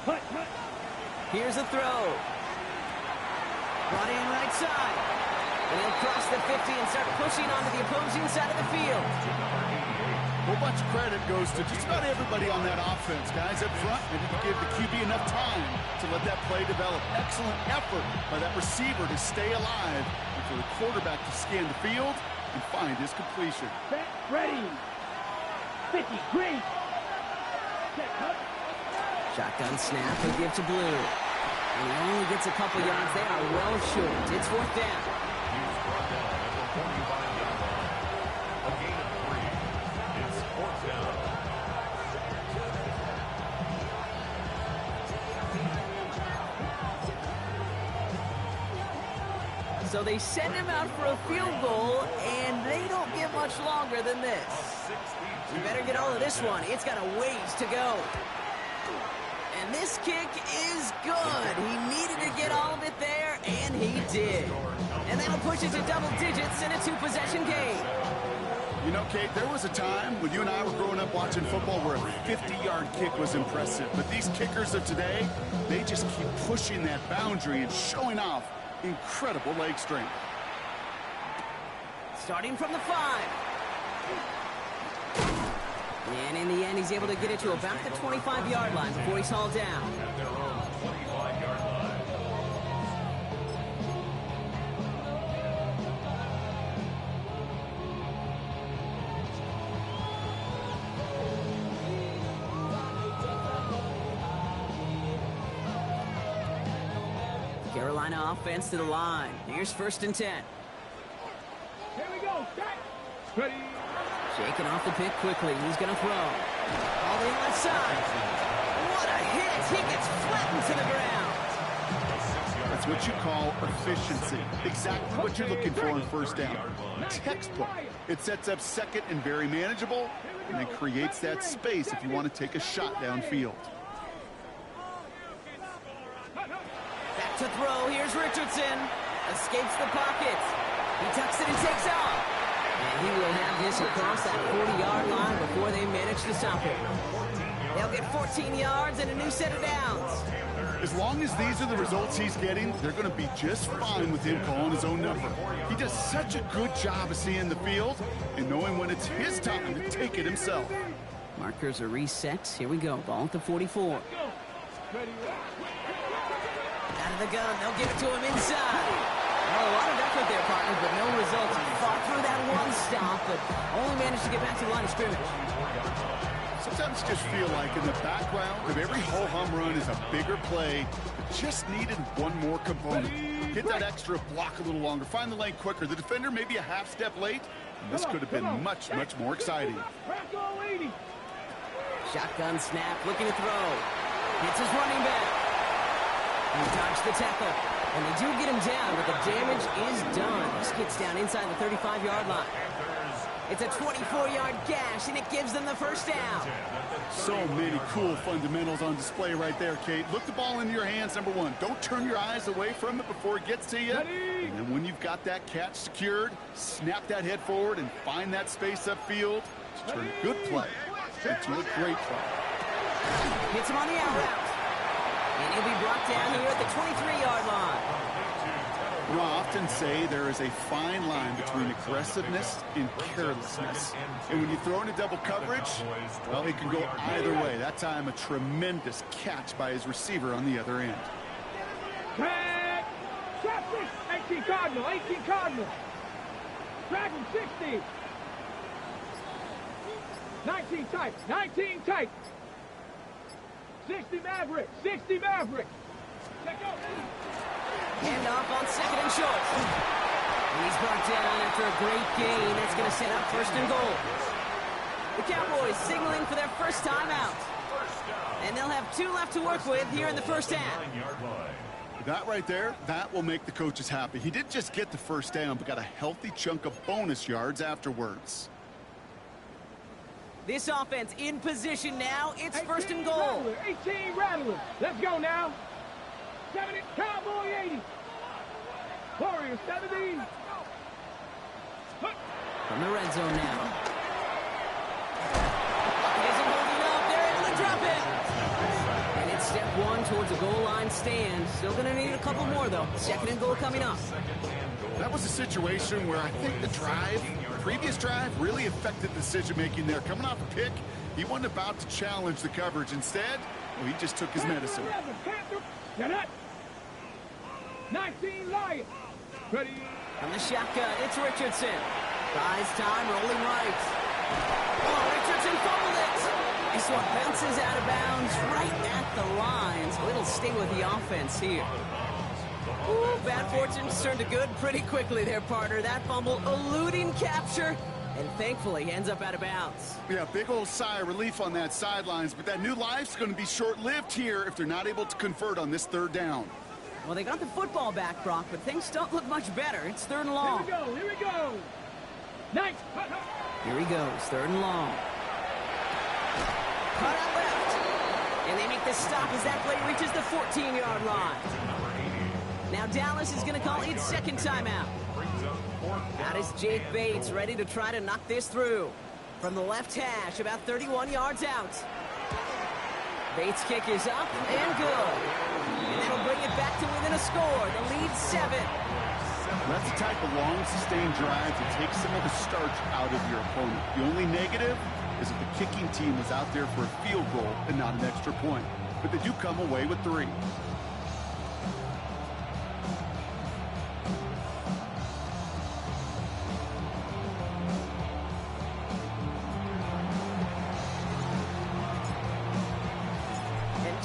Hut, hut. Here's a throw. Brought in right side. And he'll cross the 50 and start pushing onto the opposing side of the field. A whole bunch of credit goes to just about everybody on that offense. Guys up front, they need to give the QB enough time to let that play develop. Excellent effort by that receiver to stay alive and for the quarterback to scan the field and find his completion. Set, ready. 50, green. Set, hut. Shotgun snap, he'll give to Blue. And he only gets a couple yards. They are well short. It's 4th down. So they send him out for a field goal, and they don't get much longer than this. You better get all of this one. It's got a ways to go. And this kick is good. He needed to get all of it there, and he did. And that'll push it to double digits in a 2-possession game. You know, Kate, there was a time when you and I were growing up watching football where a 50-yard kick was impressive. But these kickers of today, they just keep pushing that boundary and showing off incredible leg strength. Starting from the 5. And in the end, he's able to get it to about the 25-yard line before he's hauled down. Carolina offense to the line. Here's 1st and 10. Here we go. Set. Ready. Shaking off the pick quickly. He's going to throw. All the left side. What a hit. He gets flattened to the ground. That's what you call efficiency. Exactly what you're looking for on first down. Textbook. It sets up 2nd and very manageable, and it creates that space if you want to take a shot downfield. Back to throw. Here's Richardson. Escapes the pocket. He tucks it and takes off. And he will have this across that 40-yard line before they manage to stop him. They'll get 14 yards and a new set of downs. As long as these are the results he's getting, they're going to be just fine with him calling his own number. He does such a good job of seeing the field and knowing when it's his time to take it himself. Markers are reset. Here we go. Ball at the 44. Out of the gun. They'll give it to him inside. Well, a lot of effort there, partners, but no results. Fought through that one stop, but only managed to get back to the line of scrimmage. Sometimes you just feel like in the background of every ho-hum run is a bigger play. Just needed one more component. Hit that extra block a little longer. Find the lane quicker. The defender may be a half step late. And this could have been much, much more exciting. Shotgun snap, looking to throw. Hits his running back. He dodged the tackle. And they do get him down, but the damage is done. This gets down inside the 35-yard line. It's a 24-yard gash, and it gives them the first down. So many cool fundamentals on display right there, Kate. Look the ball into your hands, number one. Don't turn your eyes away from it before it gets to you. And then when you've got that catch secured, snap that head forward and find that space upfield to turn a good play into a great play. Hits him on the out route. And he'll be brought down here at the 23-yard line. You know, I often say there is a fine line between aggressiveness and carelessness. And when you throw into double coverage, well, it can go either way. That time, a tremendous catch by his receiver on the other end. 18 Cardinal. Drag him 60. 19 tight. 19 tight. 60 Maverick. 60 Maverick. Check out. Hand off on second and short. And he's brought down after a great gain. That's going to set up first and goal. The Cowboys signaling for their first timeout. And they'll have 2 left to work with here in the first half. That right there, that will make the coaches happy. He didn't just get the first down, but got a healthy chunk of bonus yards afterwards. This offense in position now. It's first and goal. Rattler, 18 Rattler. Let's go now. 70, Cowboy 80. Warriors 70. From the red zone now. Isn't holding up. They're able to drop it. And it's step 1 towards a goal line stand. Still going to need a couple more, though. Second and goal coming up. That was a situation where I think the previous drive, really affected decision-making there. Coming off a pick, he wasn't about to challenge the coverage. Instead, well, he just took his medicine. Get it. 19 Lions. Ready. From the shotgun, it's Richardson. Buys time, rolling right. Oh, Richardson fumbled it. This one bounces out of bounds right at the line. So it'll stay with the offense here. Ooh, bad fortune turned to good pretty quickly there, partner. That fumble eluding capture, and thankfully ends up out of bounds. Yeah, big old sigh of relief on that sidelines, but that new life's going to be short-lived here if they're not able to convert on this third down. Well, they got the football back, Brock, but things don't look much better. It's third and long. Here we go, here we go. Nice. Here he goes, third and long. Cut out left. And they make the stop as that play reaches the 14-yard line. Now Dallas is going to call its second timeout. Out is Jake Bates, ready to try to knock this through. From the left hash, about 31 yards out. Bates' kick is up and good. And it'll bring it back to within a score. The lead 7. That's the type of long, sustained drive that takes some of the starch out of your opponent. The only negative is that the kicking team was out there for a field goal and not an extra point. But they do come away with 3.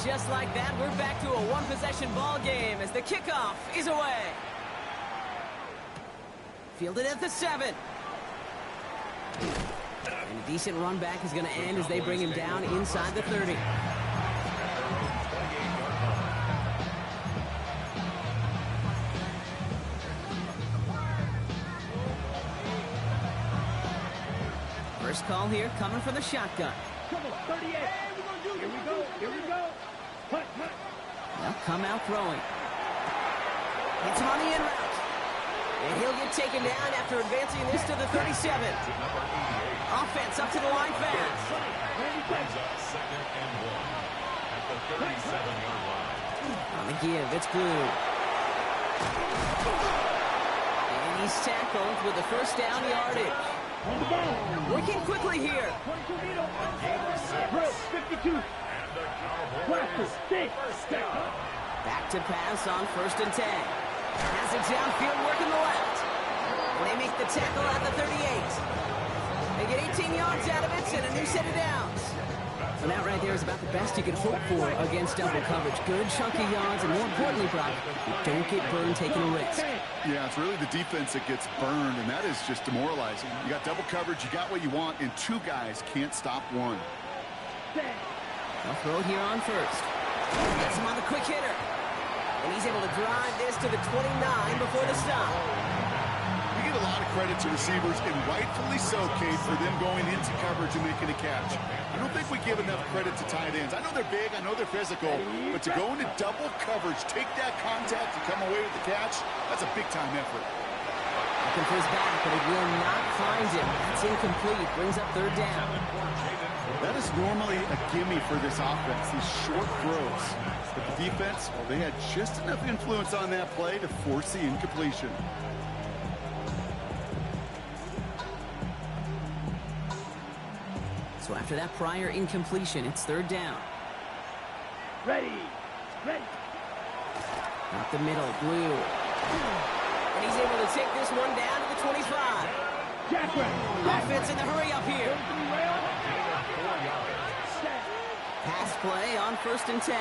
Just like that, we're back to a one-possession ball game as the kickoff is away. Fielded at the 7. And a decent run back is going to end as they bring him down inside the 30. First call here coming from the shotgun. Come on, 38. Here we go, here we go. They'll come out throwing. It's him on the in route. And he'll get taken down after advancing this to the 37. Offense up to the line fast. Second and 1 at the 37-yard line. On the give, it's Blue. And he's tackled with the first down yardage. Working quickly here. 52. Back to pass on first and 10. Has it downfield, working the left. And they make the tackle at the 38. They get 18 yards out of it and a new set of downs. And that right there is about the best you could hope for against double coverage. Good chunky yards, and more importantly, Brock, you don't get burned taking a risk. Yeah, it's really the defense that gets burned, and that is just demoralizing. You got double coverage, you got what you want, and 2 guys can't stop 1. They'll throw it here on first. Gets him on the quick hitter. And he's able to drive this to the 29 before the stop. We give a lot of credit to receivers, and rightfully so, Kate, for them going into coverage and making a catch. I don't think we give enough credit to tight ends. I know they're big, I know they're physical, but to go into double coverage, take that contact, and come away with the catch, that's a big-time effort. Looking for his back, but it will not find him. It's incomplete. Brings up third down. That is normally a gimme for this offense, these short throws. But the defense, well, they had just enough influence on that play to force the incompletion. So after that prior incompletion, it's third down. Ready. Up the middle, Blue. And he's able to take this one down to the 25. Offense in the hurry up here. Pass play on 1st and 10.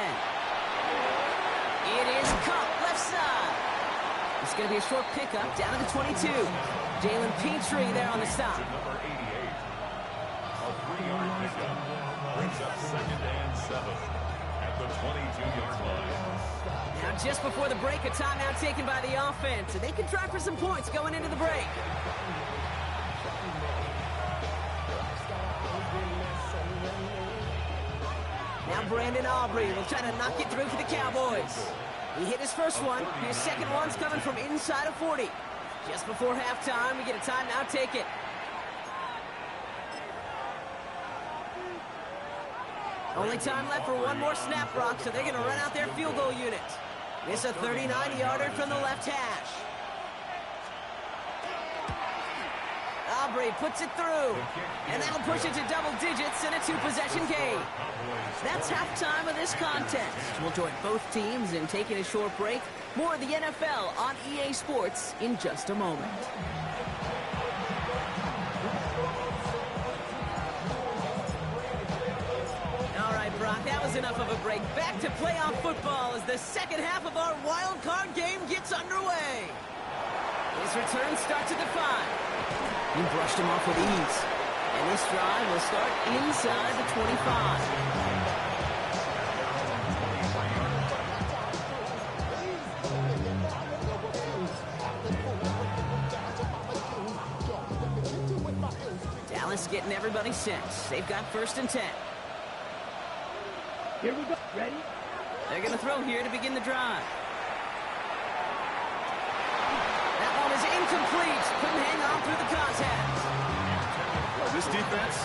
It is caught left side. It's going to be a short pickup down to the 22. Jalen Petrie there on the stop. Number 88. A 3-yard pickup brings up 2nd and 7 at the 22-yard line. Now just before the break, a timeout taken by the offense. And they can try for some points going into the break. Now Brandon Aubrey will try to knock it through for the Cowboys. He hit his first one. His second one's coming from inside of 40. Just before halftime, we get a timeout taken. Only time left for one more snap, Brock, so they're going to run out their field goal unit. It's a 39-yarder from the left hash. Aubrey puts it through, and that'll push it to double digits in a 2-possession game. That's halftime of this contest. We'll join both teams in taking a short break. More of the NFL on EA Sports in just a moment. All right, Brock, that was enough of a break. Back to playoff football as the second half of our wild card game gets underway. His return starts at the 5. He brushed him off with ease. And this drive will start inside the 25. Dallas getting everybody set. They've got 1st and 10. Here we go. Ready? They're going to throw here to begin the drive. That one is incomplete. Couldn't hang on through the contact. This defense,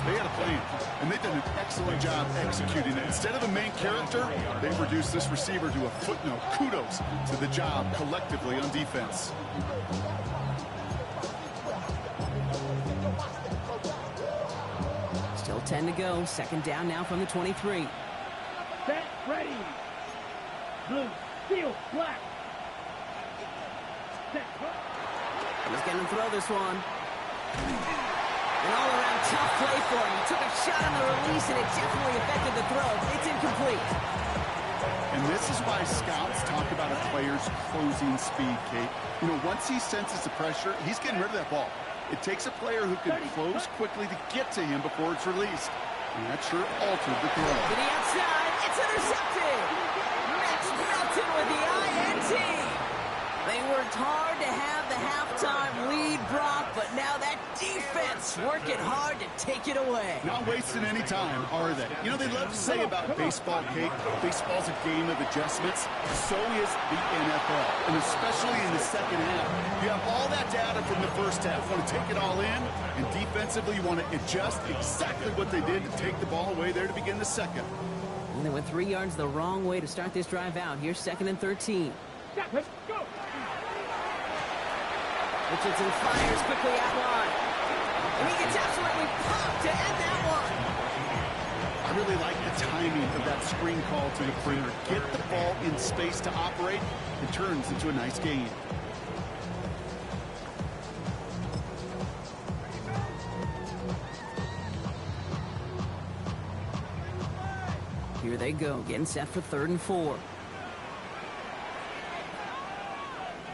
they had a plan, and they've done an excellent job executing it. Instead of a main character, they've reduced this receiver to a footnote. Kudos to the job collectively on defense. Still 10 to go. 2nd down now from the 23. Set, ready. Blue, steel, black. Set. He's going to throw this one. An all-around tough play for him. He took a shot on the release, and it definitely affected the throw. It's incomplete. And this is why scouts talk about a player's closing speed, Kate. You know, once he senses the pressure, he's getting rid of that ball. It takes a player who can close quickly to get to him before it's released. And that sure altered the throw. To the outside, it's intercepted. Max Melton with the INT. They worked hard to have the halftime lead, Brock, but now that defense working hard to take it away. Not wasting any time, are they? You know, they love to say about baseball, Kate, baseball's a game of adjustments. So is the NFL, and especially in the second half. You have all that data from the first half. You want to take it all in, and defensively you want to adjust exactly what they did to take the ball away there to begin the second. And they went 3 yards the wrong way to start this drive out. Here's 2nd and 13. Let's go. Richardson fires quickly out wide. And he gets absolutely popped to end that one. I really like the timing of that screen call to the perimeter. Get the ball in space to operate. It turns into a nice gain. Here they go, getting set for 3rd and 4.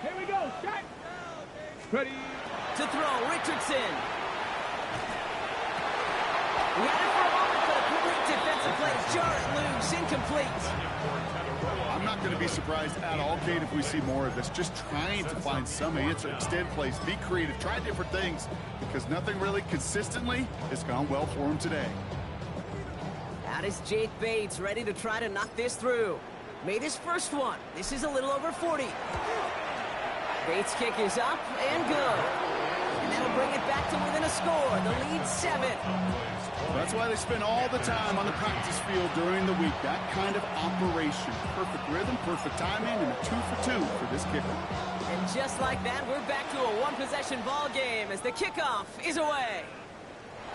Here we go. Shot. Ready. To throw, Richardson. He had it for a moment, but a great defensive play to jar it loose, incomplete. I'm not going to be surprised at all, Kate, if we see more of this. Just trying to find some answer, extend plays, be creative, try different things, because nothing really consistently has gone well for him today. Out is Jake Bates, ready to try to knock this through. Made his first one. This is a little over 40. Bates' kick is up and good. And that'll bring it back to within a score. The lead 7. That's why they spend all the time on the practice field during the week. That kind of operation. Perfect rhythm, perfect timing, and a 2-for-2 for this kicker. And just like that, we're back to a one-possession ball game as the kickoff is away.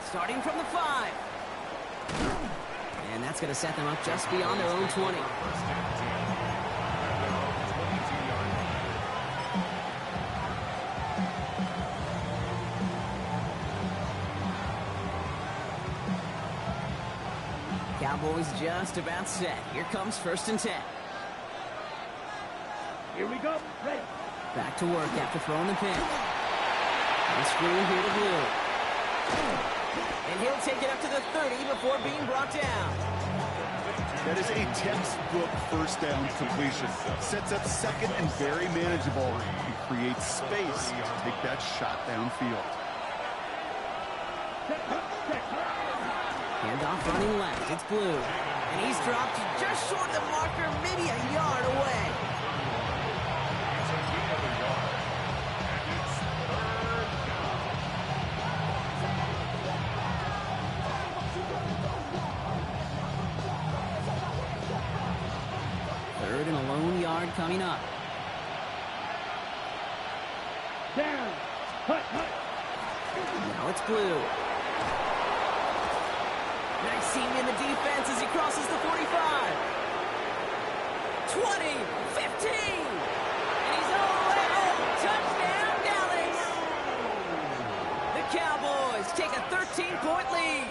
Starting from the 5. And that's going to set them up just beyond their own 20. is just about set. Here comes 1st and 10. Here we go. Ready. Back to work after throwing the pin. And screw here to Blue. And he'll take it up to the 30 before being brought down. That is a textbook first down completion. Sets up second and very manageable and creates space to take that shot downfield. Handoff running left. It's Blue. And he's dropped just short of the marker, maybe a yard away. Third and a lone yard coming up. Down. Hut, hut. Now it's Blue. Nice seam in the defense as he crosses the 45. 20, 15. And he's all the way home. Touchdown, Dallas. The Cowboys take a 13-point lead.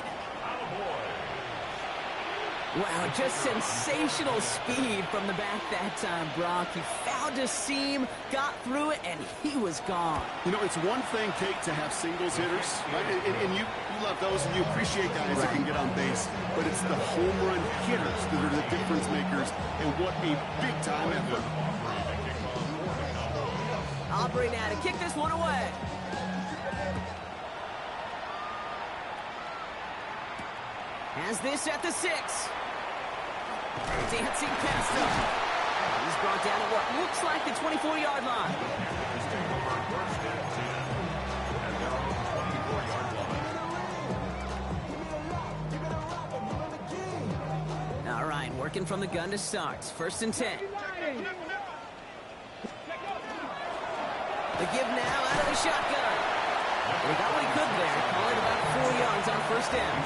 Wow, just sensational speed from the back that time, Brock. He found a seam, got through it, and he was gone. You know, it's one thing, Kate, to have singles hitters, right? And you love those, and you appreciate guys that can get on base. But it's the home run hitters that are the difference makers, and what a big-time effort. Aubrey now to kick this one away. Has this at the 6. Dancing past him. He's brought down at what looks like the 24-yard line. All right, working from the gun to start. 1st and 10. The give now out of the shotgun. He got what he could there. Call it about 4 yards on 1st down.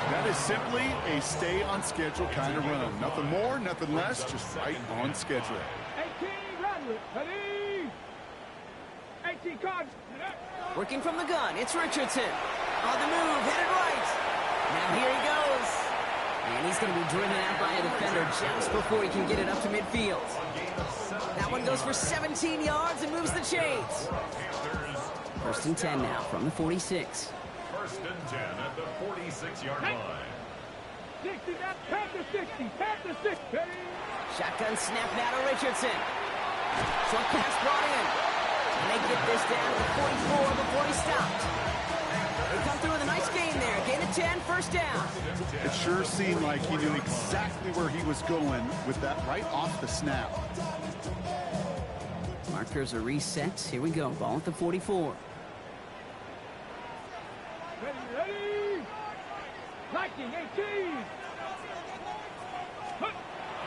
That is simply a stay-on-schedule kind of run. Nothing more, nothing less, just right on schedule. 18, run. Ready. 18 cards. Working from the gun, it's Richardson. On the move, headed right. Now here he goes. And he's going to be driven out by a defender just before he can get it up to midfield. That one goes for 17 yards and moves the chains. 1st and 10 now from the 46. 1st and 10 at the 46-yard line. 60, that's Panther 60. Panther 60. Shotgun snap now to Richardson. Short pass brought in. And they get this down to the 44 before he stopped. They come through with a nice gain there. Gain of 10, 1st down. It sure seemed like he knew exactly where he was going with that right off the snap. Markers are reset. Here we go. Ball at the 44. Ready. Liking 18.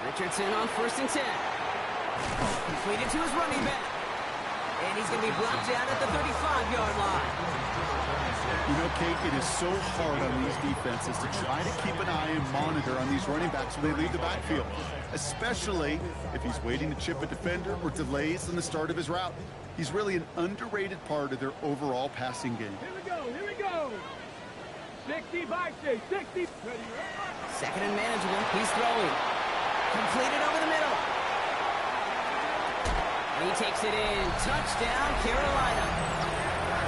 Richardson on 1st and 10. Completed to his running back. And he's going to be brought down at the 35-yard line. You know, Kate, it is so hard on these defenses to try to keep an eye and monitor on these running backs when they leave the backfield, especially if he's waiting to chip a defender or delays in the start of his route. He's really an underrated part of their overall passing game. Here we go. 60 by 60. 60. Ready. 2nd and manageable. He's throwing. Completed over the middle. And he takes it in. Touchdown, Carolina.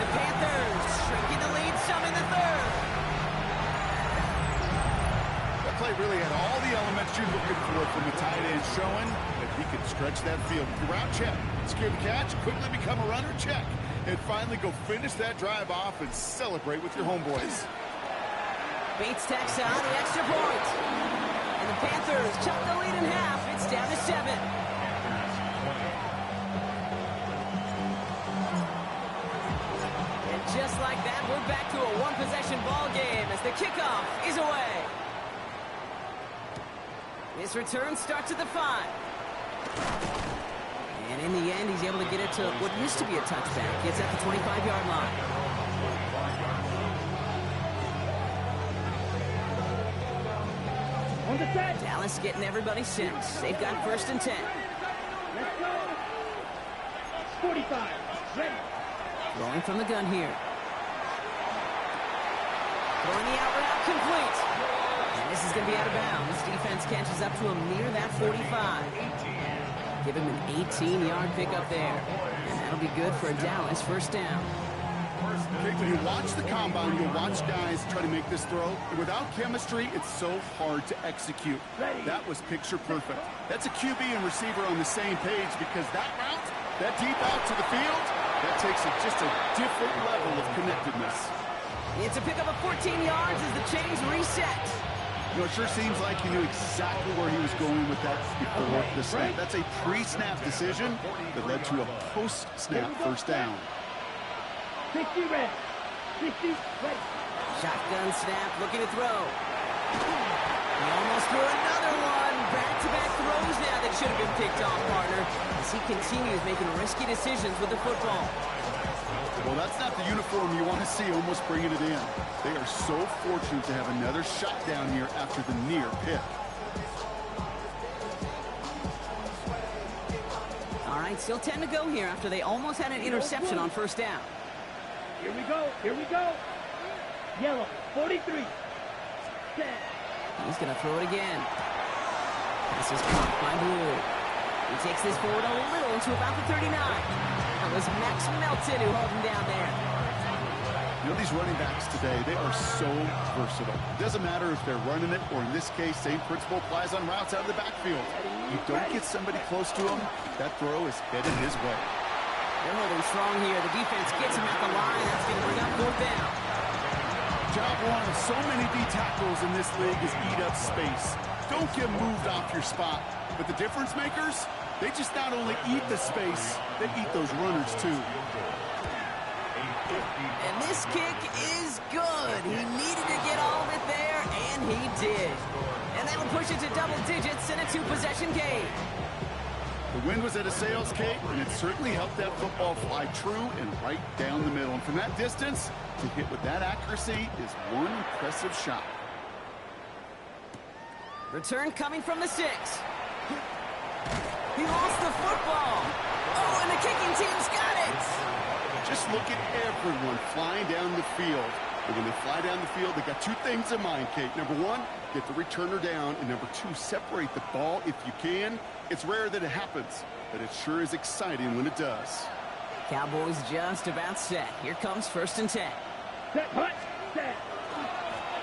The Panthers shrinking the lead some in the 3rd. That play really had all the elements you're looking for from the tight end, showing that he could stretch that field. Route check, secure the catch, quickly become a runner, check, and finally go finish that drive off and celebrate with your homeboys. Bates tacks on the extra point. And the Panthers chop the lead in half. It's down to 7. And just like that, we're back to a one-possession ball game as the kickoff is away. His return starts at the 5. And in the end, he's able to get it to what used to be a touchback. Gets at the 25-yard line. Dallas getting everybody set. They've got 1st and 10. Let's go. 45. Ready. Going from the gun here. Throwing the out route complete. And This is going to be out of bounds. Defense catches up to him near that 45. Give him an 18-yard pickup there. And that'll be good for a Dallas first down. Okay, when you watch the combine, you'll watch guys try to make this throw. Without chemistry, it's so hard to execute. That was picture perfect. That's a QB and receiver on the same page because that route, that deep out to the field, that takes just a different level of connectedness. It's a pickup of 14 yards as the chains reset. You know, it sure seems like he knew exactly where he was going with that before the snap. That's a pre-snap decision that led to a post-snap first down. 60 red. 60 red. Shotgun snap, looking to throw. He almost threw another one. Back-to-back throws now that should have been picked off, partner, as he continues making risky decisions with the football. Well, that's not the uniform you want to see almost bringing it in. They are so fortunate to have another shot down here after the near pick. All right, still 10 to go here after they almost had an interception on first down. Here we go. Here we go. Yellow, 43. Set. He's going to throw it again. This is caught by Blue. He takes this forward a little to about the 39. That was Max Melton who held him down there. You know, these running backs today, they are so versatile. It doesn't matter if they're running it, or in this case, same principle applies on routes out of the backfield. You don't get somebody close to him, that throw is headed his way. They're holding strong here. The defense gets him at the line. That's going to bring up fourth down. Job one of so many D tackles in this league is eat up space. Don't get moved off your spot. But the difference makers, they just not only eat the space, they eat those runners too. And this kick is good. He needed to get all of it there, and he did. And that'll push it to double digits in a two-possession game. The wind was at a sails, Kate, and it certainly helped that football fly true and right down the middle. And from that distance, to hit with that accuracy is one impressive shot. Return coming from the 6. He lost the football. Oh, and the kicking team's got it. Just look at everyone flying down the field. And when they fly down the field, they got two things in mind, Kate. Number one, get the returner down. And number two, separate the ball if you can. It's rare that it happens, but it sure is exciting when it does. Cowboys just about set. Here comes 1st and 10. Set, punt, set.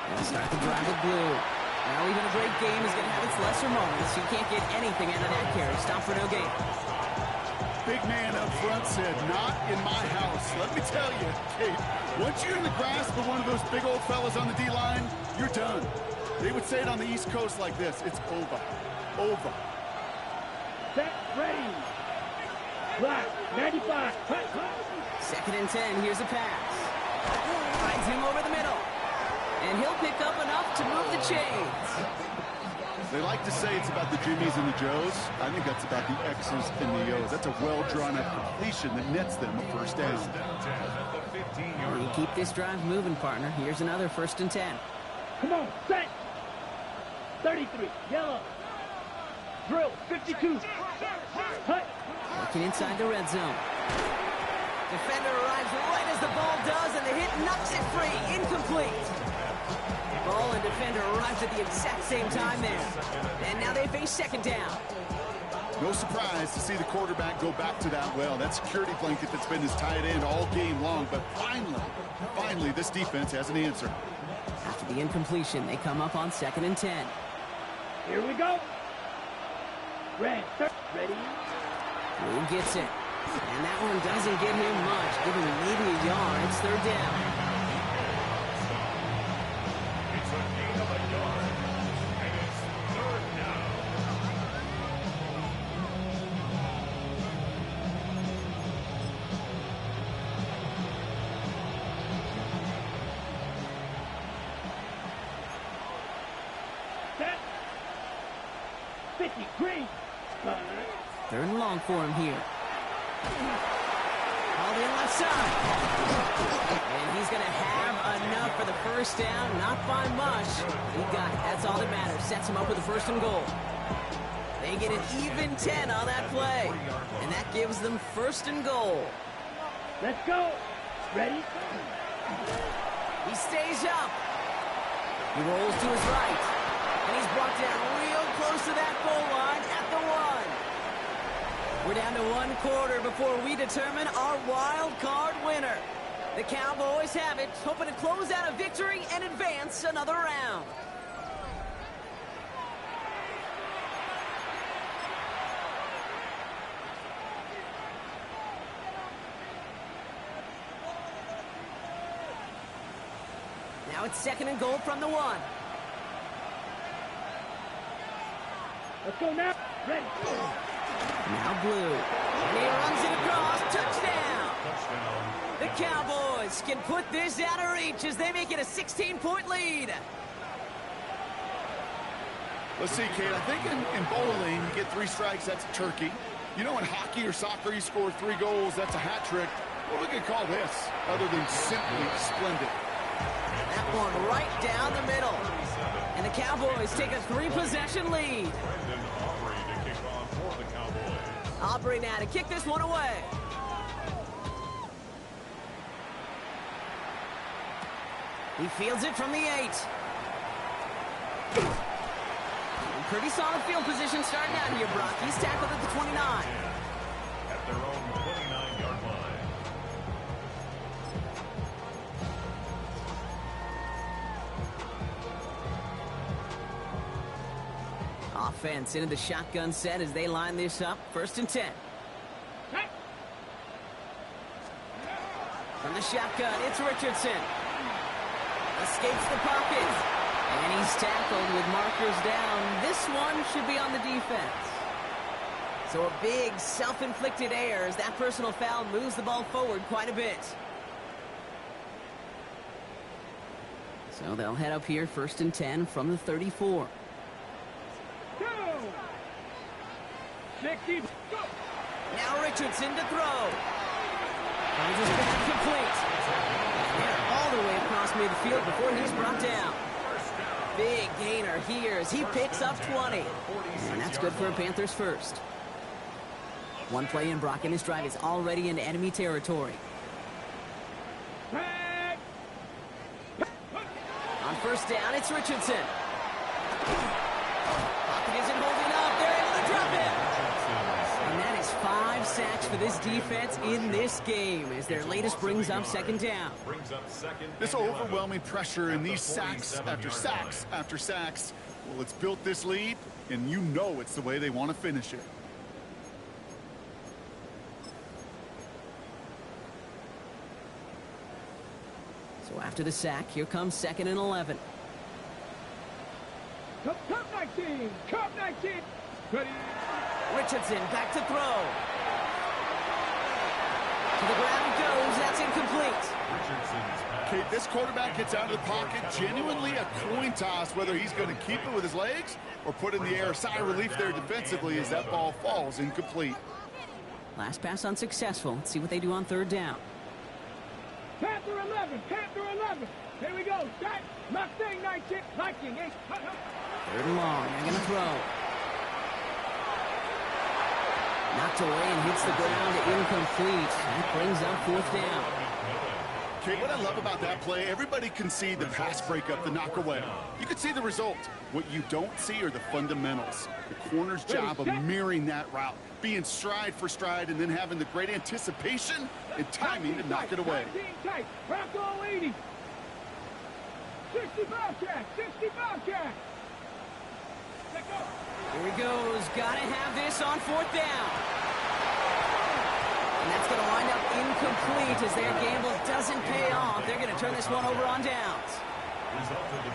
They'll start the drive with Blue. Now even a great game is going to have its lesser moments. You can't get anything out of that carry. Stop for no gain. Big man up front said, not in my house. Let me tell you, Kate, once you're in the grasp of one of those big old fellas on the D-line, you're done. They would say it on the East Coast like this. It's over. Over. Set, ready. Black, 95. Cut. 2nd and 10. Here's a pass. Finds him over the middle. And he'll pick up enough to move the chains. They like to say it's about the Jimmies and the Joes. I think that's about the X's and the O's. That's a well-drawn-up completion that nets them a first down. You keep this drive moving, partner. Here's another 1st and 10. Come on, set. 33, yellow. Drill, 52. Cut. Working inside the red zone. Defender arrives right as the ball does, and the hit knocks it free. Incomplete. Ball and defender arrives at the exact same time there. And now they face 2nd down. No surprise to see the quarterback go back to that well. That security blanket that's been his tight end all game long. But finally, this defense has an answer. After the incompletion, they come up on 2nd and 10. Here we go. Red, ready. Blue gets it. And that one doesn't get him much. Give him maybe a yard. It's 3rd down. It's a gain of a yard, and it's 3rd down. Set. 50, green. 3rd and long for him here. All the left side. And he's going to have enough for the first down. Not by much. He got it. That's all that matters. Sets him up with a 1st and goal. They get an even 10 on that play. And that gives them 1st and goal. Let's go. Ready? He stays up. He rolls to his right. And he's brought down real close to that goal line at the 1. We're down to 1 quarter before we determine our wild card winner. The Cowboys have it, hoping to close out a victory and advance another round. Now it's 2nd and goal from the 1. Let's go now. Ready. Now Blue. And he runs it across. Touchdown. The Cowboys can put this out of reach as they make it a 16-point lead. Let's see, Kate. I think in bowling, you get 3 strikes, that's a turkey. You know, in hockey or soccer, you score 3 goals, that's a hat trick. What we could call this, other than simply splendid? That one right down the middle. And the Cowboys take a 3-possession lead. Aubrey now to kick this one away. He fields it from the 8. Pretty solid field position starting out here, Brock. He's tackled at the 29. At their own 29-yard line. Offense into the shotgun set as they line this up. 1st and 10. From the shotgun, it's Richardson. Escapes the pocket. And he's tackled with markers down. This one should be on the defense. So a big self-inflicted error as that personal foul moves the ball forward quite a bit. So they'll head up here 1st and 10 from the 34. 60. Now Richardson to throw. Finds his pass complete. And all the way across midfield before he's brought down. Big gainer here as he picks up 20. And that's good for a Panthers first. One play in, Brock, and his drive is already into enemy territory. On 1st down, it's Richardson. Pocket isn't holding up. They're able to drop it. And that is 5 sacks for this defense in this game as their latest brings up 2nd down. This overwhelming pressure and these sacks after sacks after sacks, well, it's built this lead, and you know it's the way they want to finish it. So after the sack, here comes 2nd and 11. Cup 19. Cup 19. Ready. Richardson back to throw. To the ground it goes. That's incomplete. Okay, this quarterback gets out of the pocket. Genuinely a coin toss whether he's going to keep it with his legs or put in the air. Sigh of relief there defensively as that ball falls incomplete. Last pass unsuccessful. Let's see what they do on 3rd down. Panther 11. Panther 11. Here we go. Start. Mustang 19. Viking 8. 3rd and long. They're going to throw. Knocked away and hits the ground incomplete. That brings up 4th down. Okay, what I love about that play, everybody can see the pass breakup, the knock away. You can see the result. What you don't see are the fundamentals. The corner's job of mirroring that route, being stride for stride, and then having the great anticipation and timing to knock it away. Tight. Bronco 80. 65 jack. 65 jack. Here he goes. Gotta have this on 4th down. And that's going to wind up incomplete as their gamble doesn't pay off. They're going to turn this one over on downs.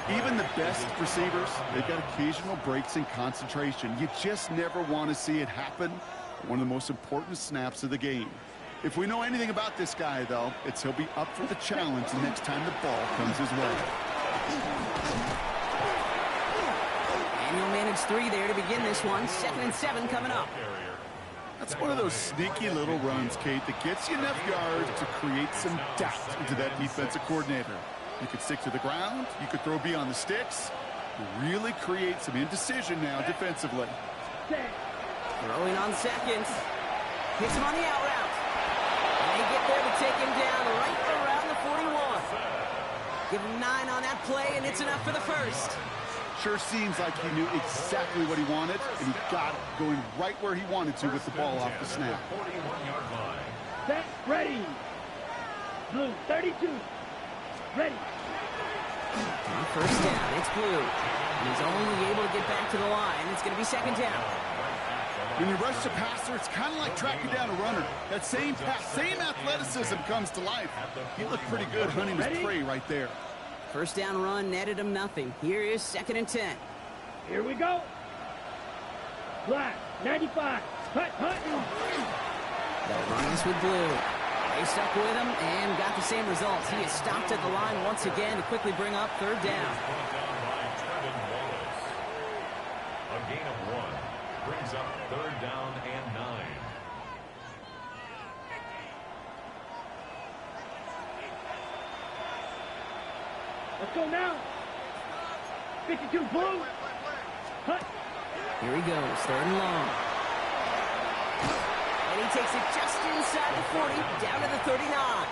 Even the best receivers, they've got occasional breaks in concentration. You just never want to see it happen. One of the most important snaps of the game. If we know anything about this guy, though, it's he'll be up for the challenge the next time the ball comes his way. And he'll manage 3 there to begin this one. 2nd and 7 coming up. That's one of those sneaky little runs, Kate, that gets you enough yards to create some doubt into that defensive coordinator. You could stick to the ground. You could throw beyond the sticks. Really create some indecision now defensively. Throwing on 2nd. Hits him on the out route. And they get there to take him down right around the 41. Give him 9 on that play, and it's enough for the first. Sure seems like he knew exactly what he wanted, and he got it, going right where he wanted to with the ball off the snap. Set, ready. Blue, 32. Ready. On first down, it's Blue. And he's only able to get back to the line. It's going to be second down. When you rush the passer, it's kind of like tracking down a runner. That same pass, same athleticism comes to life. He looked pretty good hunting his prey right there. First down run netted him nothing. Here is 2nd and 10. Here we go. Black, 95. Hut. That run is with Blue. They stuck with him and got the same results. He is stopped at the line once again to quickly bring up 3rd down. A gain of 1 brings up 3rd down and 9. Let's go now. 52 Blue. Hut. Here he goes, 3rd and long. And he takes it just inside the 40, down to the 39.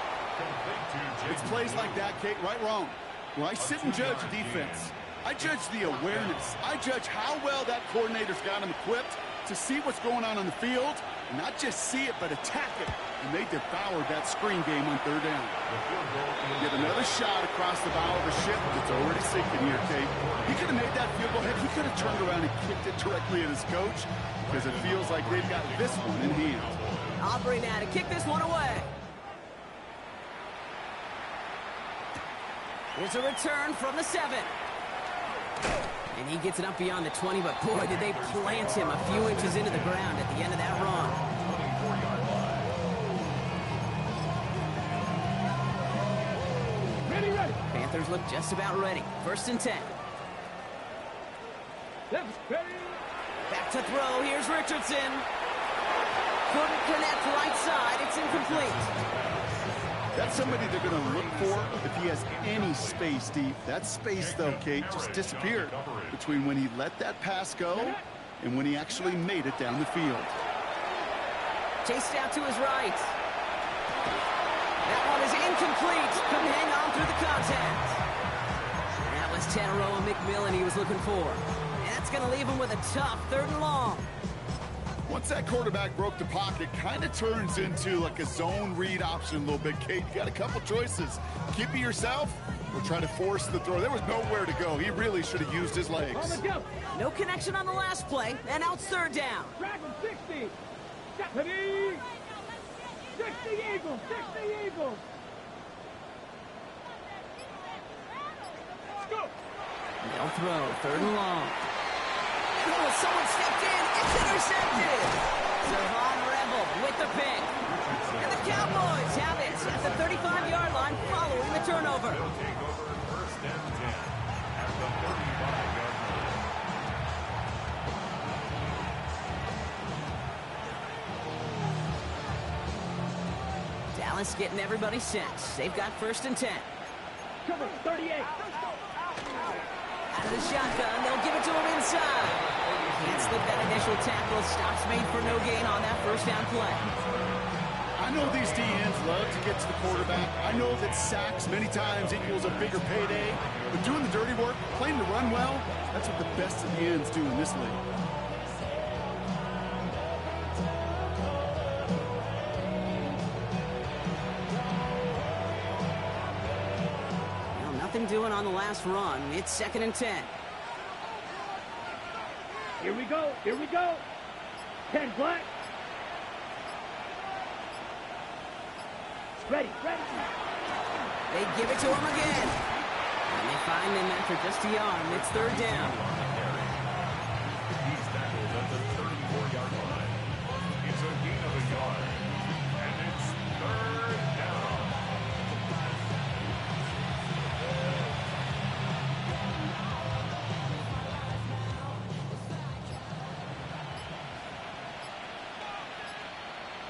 It's plays like that, Kate, right, wrong. When I sit and judge defense, I judge the awareness. I judge how well that coordinator's got him equipped to see what's going on the field, and not just see it, but attack it. And they devoured that screen game on 3rd down. Get another shot across the bow of a ship that's already sinking here, Kate. He could have made that field goal. He could have turned around and kicked it directly at his coach, because it feels like they've got this one in hand. Aubrey now to kick this one away. Here's a return from the 7. And he gets it up beyond the 20, but boy, did they plant him a few inches into the ground at the end of that run. Ready. Panthers look just about ready. 1st and 10. Back to throw. Here's Richardson. Couldn't connect right side. It's incomplete. That's somebody they're going to look for if he has any space deep. That space, though, Kate, just disappeared between when he let that pass go and when he actually made it down the field. Chased out to his right. That one is incomplete. Couldn't hang on through the contact. And that was Tanaroa McMillan he was looking for. And that's going to leave him with a tough 3rd and long. Once that quarterback broke the pocket, kind of turns into like a zone read option a little bit, Kate. You got a couple choices. Keep it yourself or try to force the throw. There was nowhere to go. He really should have used his legs. No connection on the last play, and now it's 3rd down. Dragon 60. 60 Eagles. 60 Eagles. Let's go. They'll throw, 3rd and long. Oh, someone stepped in. It's intercepted. Savon Rebel with the pick. And the Cowboys have it at the 35-yard line following the turnover. Take over 1st and 10 at the 35-yard line. Dallas getting everybody set. They've got 1st and 10. Cover 38. Out of the shotgun, they'll give it to him inside. Can't slip that initial tackle. Stops made for no gain on that 1st down play. I know these DNs love to get to the quarterback. I know that sacks many times equals a bigger payday. But doing the dirty work, playing to run well, that's what the best of the ends do in this league. Nothing doing on the last run. It's 2nd and 10. Here we go. 10 Black. Ready. They give it to him again. And they find him after just a yard. It's 3rd down. He's tackled at the 34-yard line. It's a gain of a yard. And it's 3rd down.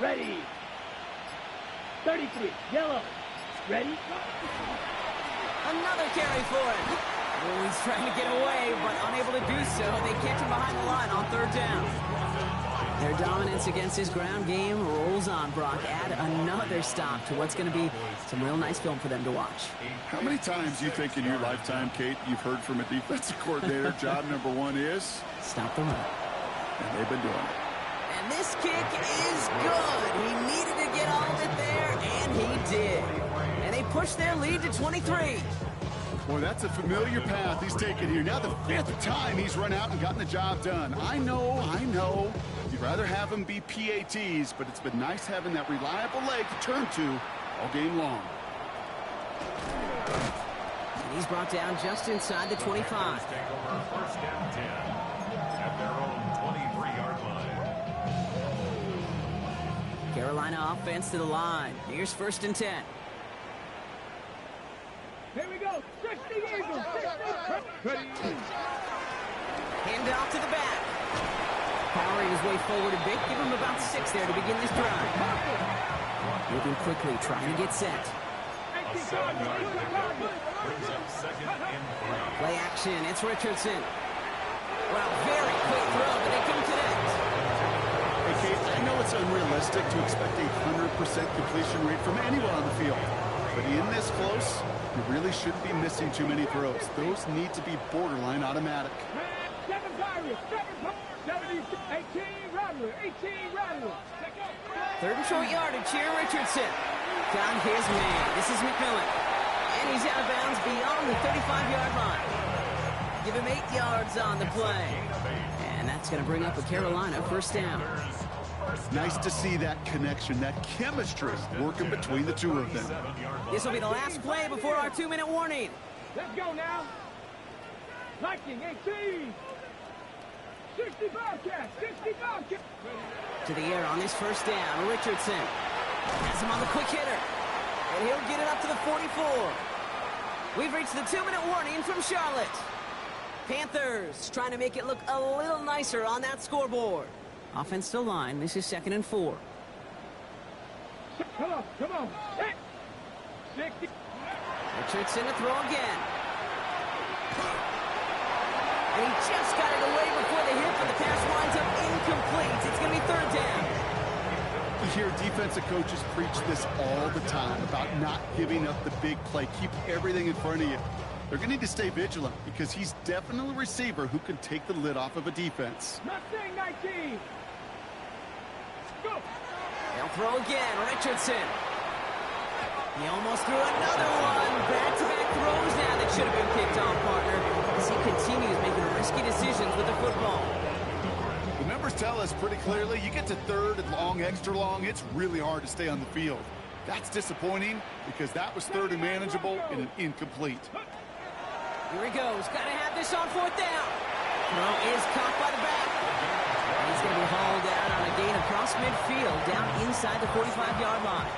Ready. 33. Yellow. Ready. Another carry for him. Oh, he's trying to get away, but unable to do so. They catch him behind the line on 3rd down. Their dominance against his ground game rolls on, Brock. Add another stop to what's going to be some real nice film for them to watch. How many times do you think in your lifetime, Kate, you've heard from a defensive coordinator, job number one is? Stop the run. And they've been doing it. And this kick is good. He needed to get all of it there, and he did. And they push their lead to 23. Boy, that's a familiar path he's taken here. Now the 5th time he's run out and gotten the job done. I know. You'd rather have him be PATs, but it's been nice having that reliable leg to turn to all game long. And he's brought down just inside the 25. First down 10 at their own 23-yard line. Carolina offense to the line. Here's 1st and 10. Here we go. 60 Eagles. 60. Hand off to the back. Powering his way forward a bit. Give him about 6 there to begin this drive. Moving quickly, trying to get set. Play action. It's Richardson. Well, very quick throw, but they couldn't connect. Hey, Kate, I know it's unrealistic to expect a 100% completion rate from anyone on the field. But in this close, you really shouldn't be missing too many throws. Those need to be borderline automatic. 7 Pirates. 18 Rattler. 18 Rattler. 3rd and short yardage here, Richardson. Got his man. This is McMillan. And he's out of bounds beyond the 35-yard line. Give him 8 yards on the play. And that's going to bring up a Carolina 1st down. Nice to see that connection, that chemistry working between the two of them. This will be the last play before our 2-minute warning. Let's go now. Lightning 18. 60 Bobcats. 60 Bobcats. To the air on this 1st down. Richardson has him on the quick hitter. And he'll get it up to the 44. We've reached the 2-minute warning from Charlotte. Panthers trying to make it look a little nicer on that scoreboard. Offense still line. This is 2nd and 4. Come on. 60. Richardson to throw again. And he just got it away before the hit, but the pass winds up incomplete. It's going to be 3rd down. You hear defensive coaches preach this all the time about not giving up the big play. Keep everything in front of you. They're going to need to stay vigilant because he's definitely a receiver who can take the lid off of a defense. Mustang 19. Go. They'll throw again. Richardson. He almost threw another one. Back-to-back throws now that should have been picked off, partner, as he continues making risky decisions with the football. The numbers tell us pretty clearly, you get to 3rd and long, extra long, it's really hard to stay on the field. That's disappointing because that was 3rd and manageable and an incomplete. Here he goes. Got to have this on 4th down. Throw is caught by the back. And he's going to be hauled out on a gain across midfield down inside the 45-yard line.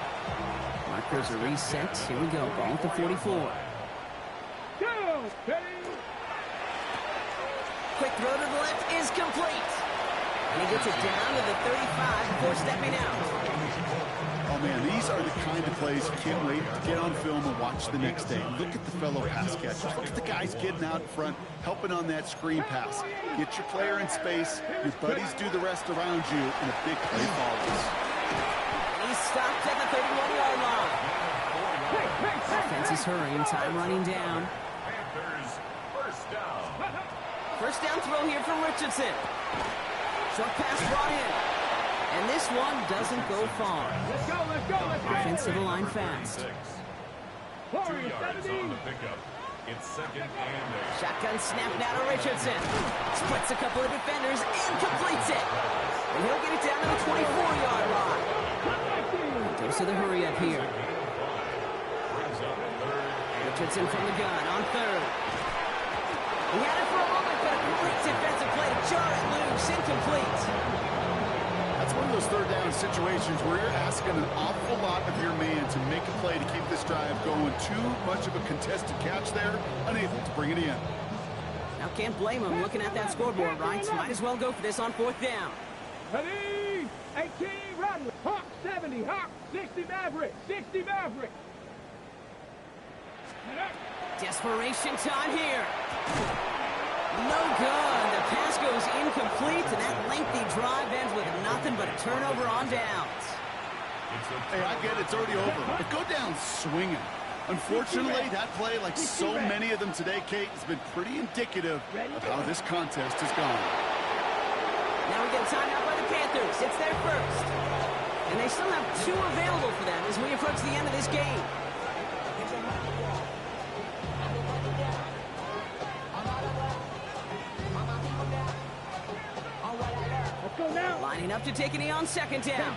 Markers are reset. Here we go. Ball at the 44. Quick throw to the left is complete. And he gets it down to the 35 before stepping out. Oh, man, these are the kind of plays you can't wait to get on film and watch the next day. Look at the fellow pass catchers. Look at the guys getting out in front, helping on that screen pass. Get your player in space. Your buddies do the rest around you, and a big play follows. He's stopped at the 31-yard line. Offense is hurrying. Time running down. First down throw here from Richardson. Short pass brought in. And this one doesn't go far. Let's go. Offensive line fast. 2 yards on the pickup. It's 2nd and 8. Shotgun snap now to Richardson. Splits a couple of defenders and completes it. And he'll get it down to the 24-yard line. Goes to the hurry up here. Richardson from the gun on 3rd. He had it for a moment, but a complete defensive play to jar it loose, incomplete. That's one of those 3rd down situations where you're asking an awful lot of your man to make a play to keep this drive going. Too much of a contested catch there, unable to bring it in. Now can't blame him looking at that scoreboard, right? Might as well go for this on 4th down. Ready? 18 Rattler. Hawk 70. Hawk 60 Maverick. 60 Maverick. Desperation time here. No good. The pass goes incomplete, and that lengthy drive ends with nothing. nothing but a turnover on downs. Hey, I get it's already over, but go down swinging. Unfortunately, that play, like so many of them today, Kate, has been pretty indicative of how this contest has gone. Now we get a timeout by the Panthers. It's their first. And they still have 2 available for them as we approach the end of this game. Let's go now. Lining up to take a knee on second down.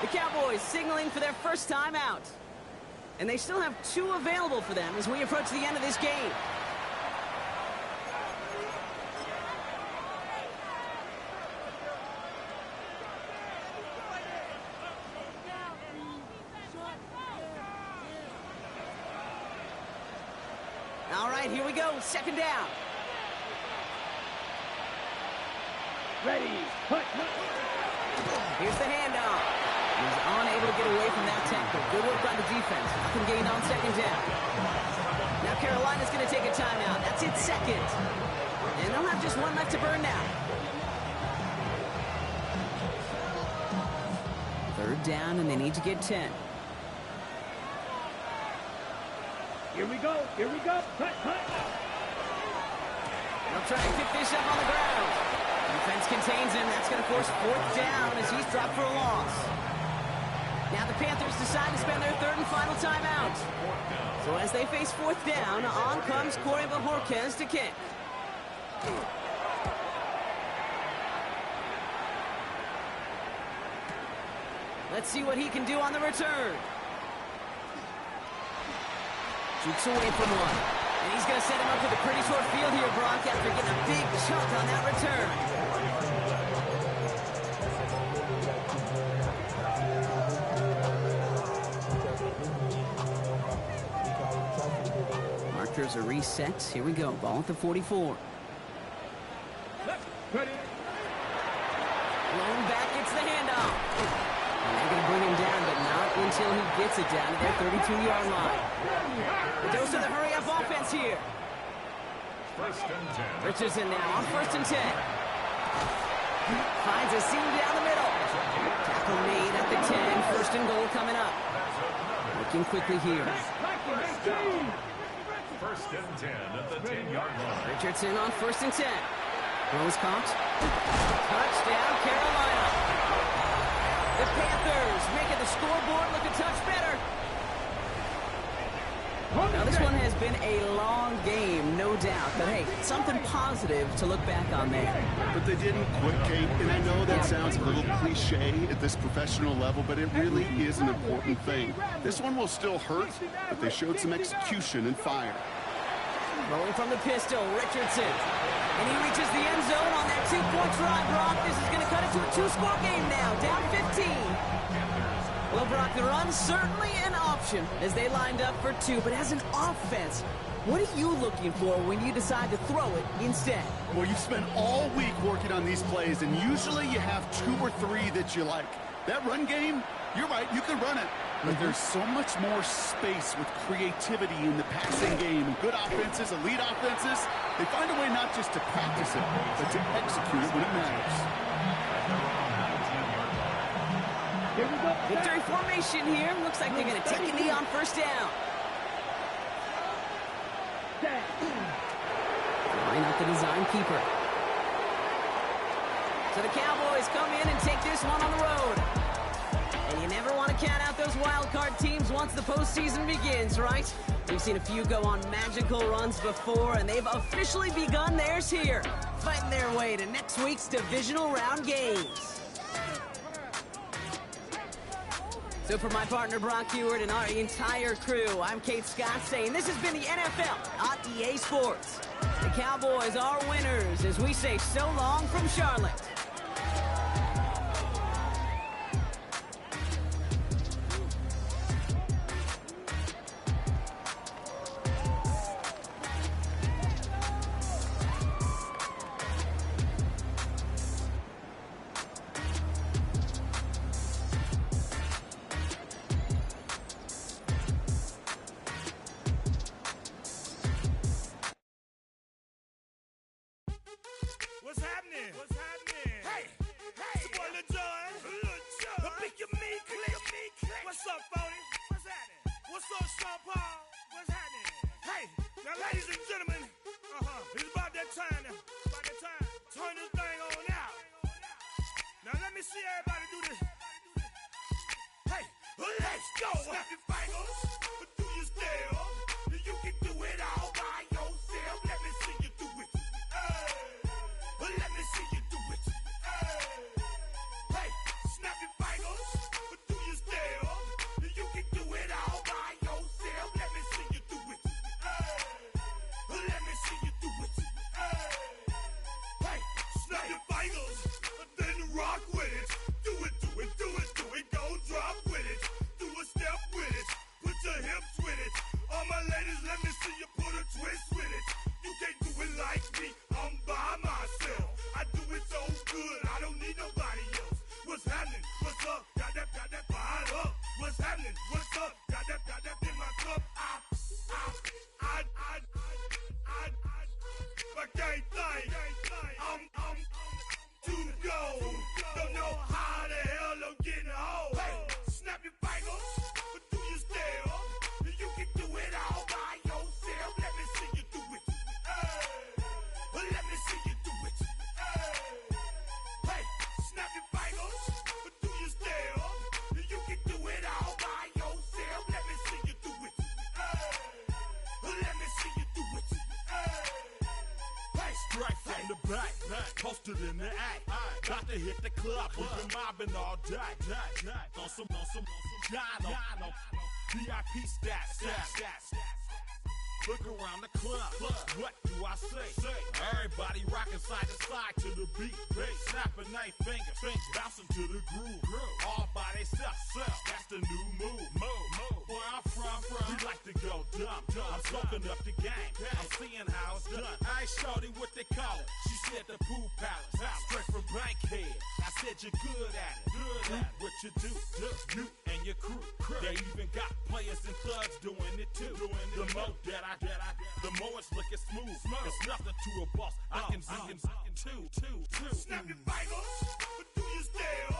The Cowboys signaling for their first time out. And they still have 2 available for them as we approach the end of this game. All right, here we go. Second down. Ready. Put. Here's the handoff. He's unable to get away from that tackle. Good work by the defense. Nothing gained on second down. Now Carolina's going to take a timeout. That's its second. And they'll have just 1 left to burn now. Third down, and they need to get 10. Here we go. Here we go. Cut. They'll try and pick this up on the ground. Defense contains him. That's going to force 4th down as he's dropped for a loss. Now the Panthers decide to spend their 3rd and final timeout. So as they face 4th down, on comes Corey Bajorquez to kick. Let's see what he can do on the return. Shoots away from one. And he's going to set him up with a pretty short field here, Brock, after getting a big chunk on that return. Markers are reset. Here we go. Ball at the 44. Ready. Blown back, it's the handoff. And they're going to bring him down, but not until he gets it down to their 32-yard line. The dose of the hurry-up offense here. First and 10. Richardson now on 1st and 10. Finds a seam down the middle. Tackle made at the 10. 1st and goal coming up. Working quickly here. First and 10 at the 10-yard line. Richardson on 1st and 10. Rose caught. Touchdown, Carolina. The Panthers making the scoreboard look a touch better. Now, this one has been a long game, no doubt. But, hey, something positive to look back on there. But they didn't quit, Kate. And I know that sounds a little cliche at this professional level, but it really is an important thing. This one will still hurt, but they showed some execution and fire. Rolling from the pistol, Richardson. And he reaches the end zone on that 2-point try, Brock. This is going to cut it to a 2-score game now, down 15. Well, Brock, the run's certainly an option as they lined up for 2, but as an offense, what are you looking for when you decide to throw it instead? Well, you've spent all week working on these plays, and usually you have 2 or 3 that you like. That run game, you're right, you can run it. But there's so much more space with creativity in the passing game. And good offenses, elite offenses, they find a way not just to practice it, but to execute it when it matters. Here we go. Victory formation here. Looks like they're going to take a knee on 1st down. Line up the design keeper. So the Cowboys come in and take this one on the road. And you never want to count out those wild card teams once the postseason begins, right? We've seen a few go on magical runs before, and they've officially begun theirs here, fighting their way to next week's divisional round games. So for my partner Brock Heward and our entire crew, I'm Kate Scott saying this has been the NFL on EA Sports. The Cowboys are winners as we say so long from Charlotte. Paul, what's happening? Hey, now ladies and gentlemen, it's about that time now. About that time. Turn this thing on out. Now let me see everybody do this. Hey, let's go. Snap your fingers, but do you still? You can do it all by yourself. Let me see you do it. Let me see you do it. Hey, snap your fingers, but do you still? You can do it all by yourself. Let me see you do it. Let me see you do it. Hey, snap your fingers, then rock with it. Do it, do it, do it, do it. Go drop with it. Do a step with it. Put your hips with it. All my ladies, let me see you put a twist with it. You can't do it like me. I'm by myself. I do it so good. I don't need nobody else. What's happening? What's up? Got that fired up. What's happening? What's up? Got that in my cup. I can't think. I'm too go. Don't know how the hell I'm getting home. Hey, snap your fingers, but do you still? You can do it all by yourself. Let me see you do it. Let me see you do it. Hey, snap your fingers, but do you still? You can do it all by yourself. Let me see you do it. Let me see you do it. Hey, straight from the back, posted in the act. Got to hit the club, we've been mobbing all day. On some Jono, VIP stats. Look around the club, what do I say? Everybody rocking side to side to the beat. Snapping their fingers, bouncing to the groove. All by themselves, that's the new move. Where I'm from, we like to go dumb. I'm soaking up the game, I'm seeing how it's done. I ain't shorty what they call it. She said the pool palace, straight from Bankhead. I said you're good at it. What you do, you and your crew. They even got players and thugs doing it too. The more that I get, the more it's looking smooth. It's nothing to a boss. I can two. Snap your fingers, but do you still?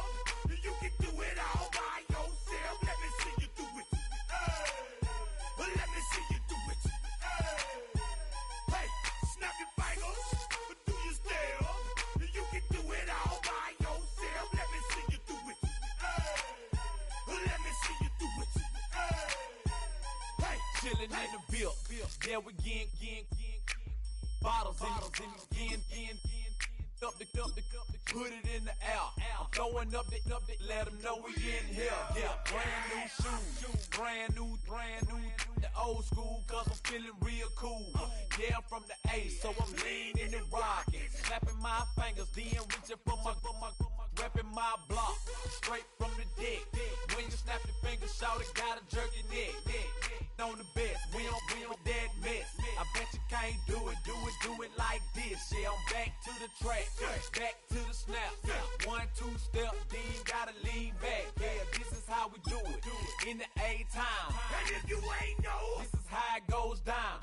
You can do it all by yourself. Let me see you do it. Let me see you do it. Hey, snap your fingers, but do you still? You can do it all by yourself. Let me see you do it. Let me see you do it. Hey, chillin' in the bill. Yeah, we again. Bottles in again. Up the put it in the air. I'm throwing up the, let them know we in here. Yeah, brand new shoes, brand new. The old school, cause I'm feeling real cool. Yeah, I'm from the A, so I'm leaning and rocking. Snapping my fingers, then reaching for my repping my block. Straight from the deck. When you snap your fingers, shout it, gotta jerk your neck. On the best, we don't that mess. I bet you can't do it like this. Yeah, I'm back to the track, back to the snap. 1, 2 step, then you gotta lean back. Yeah, this is how we do it in the A time. And if you ain't know, this is how it goes down.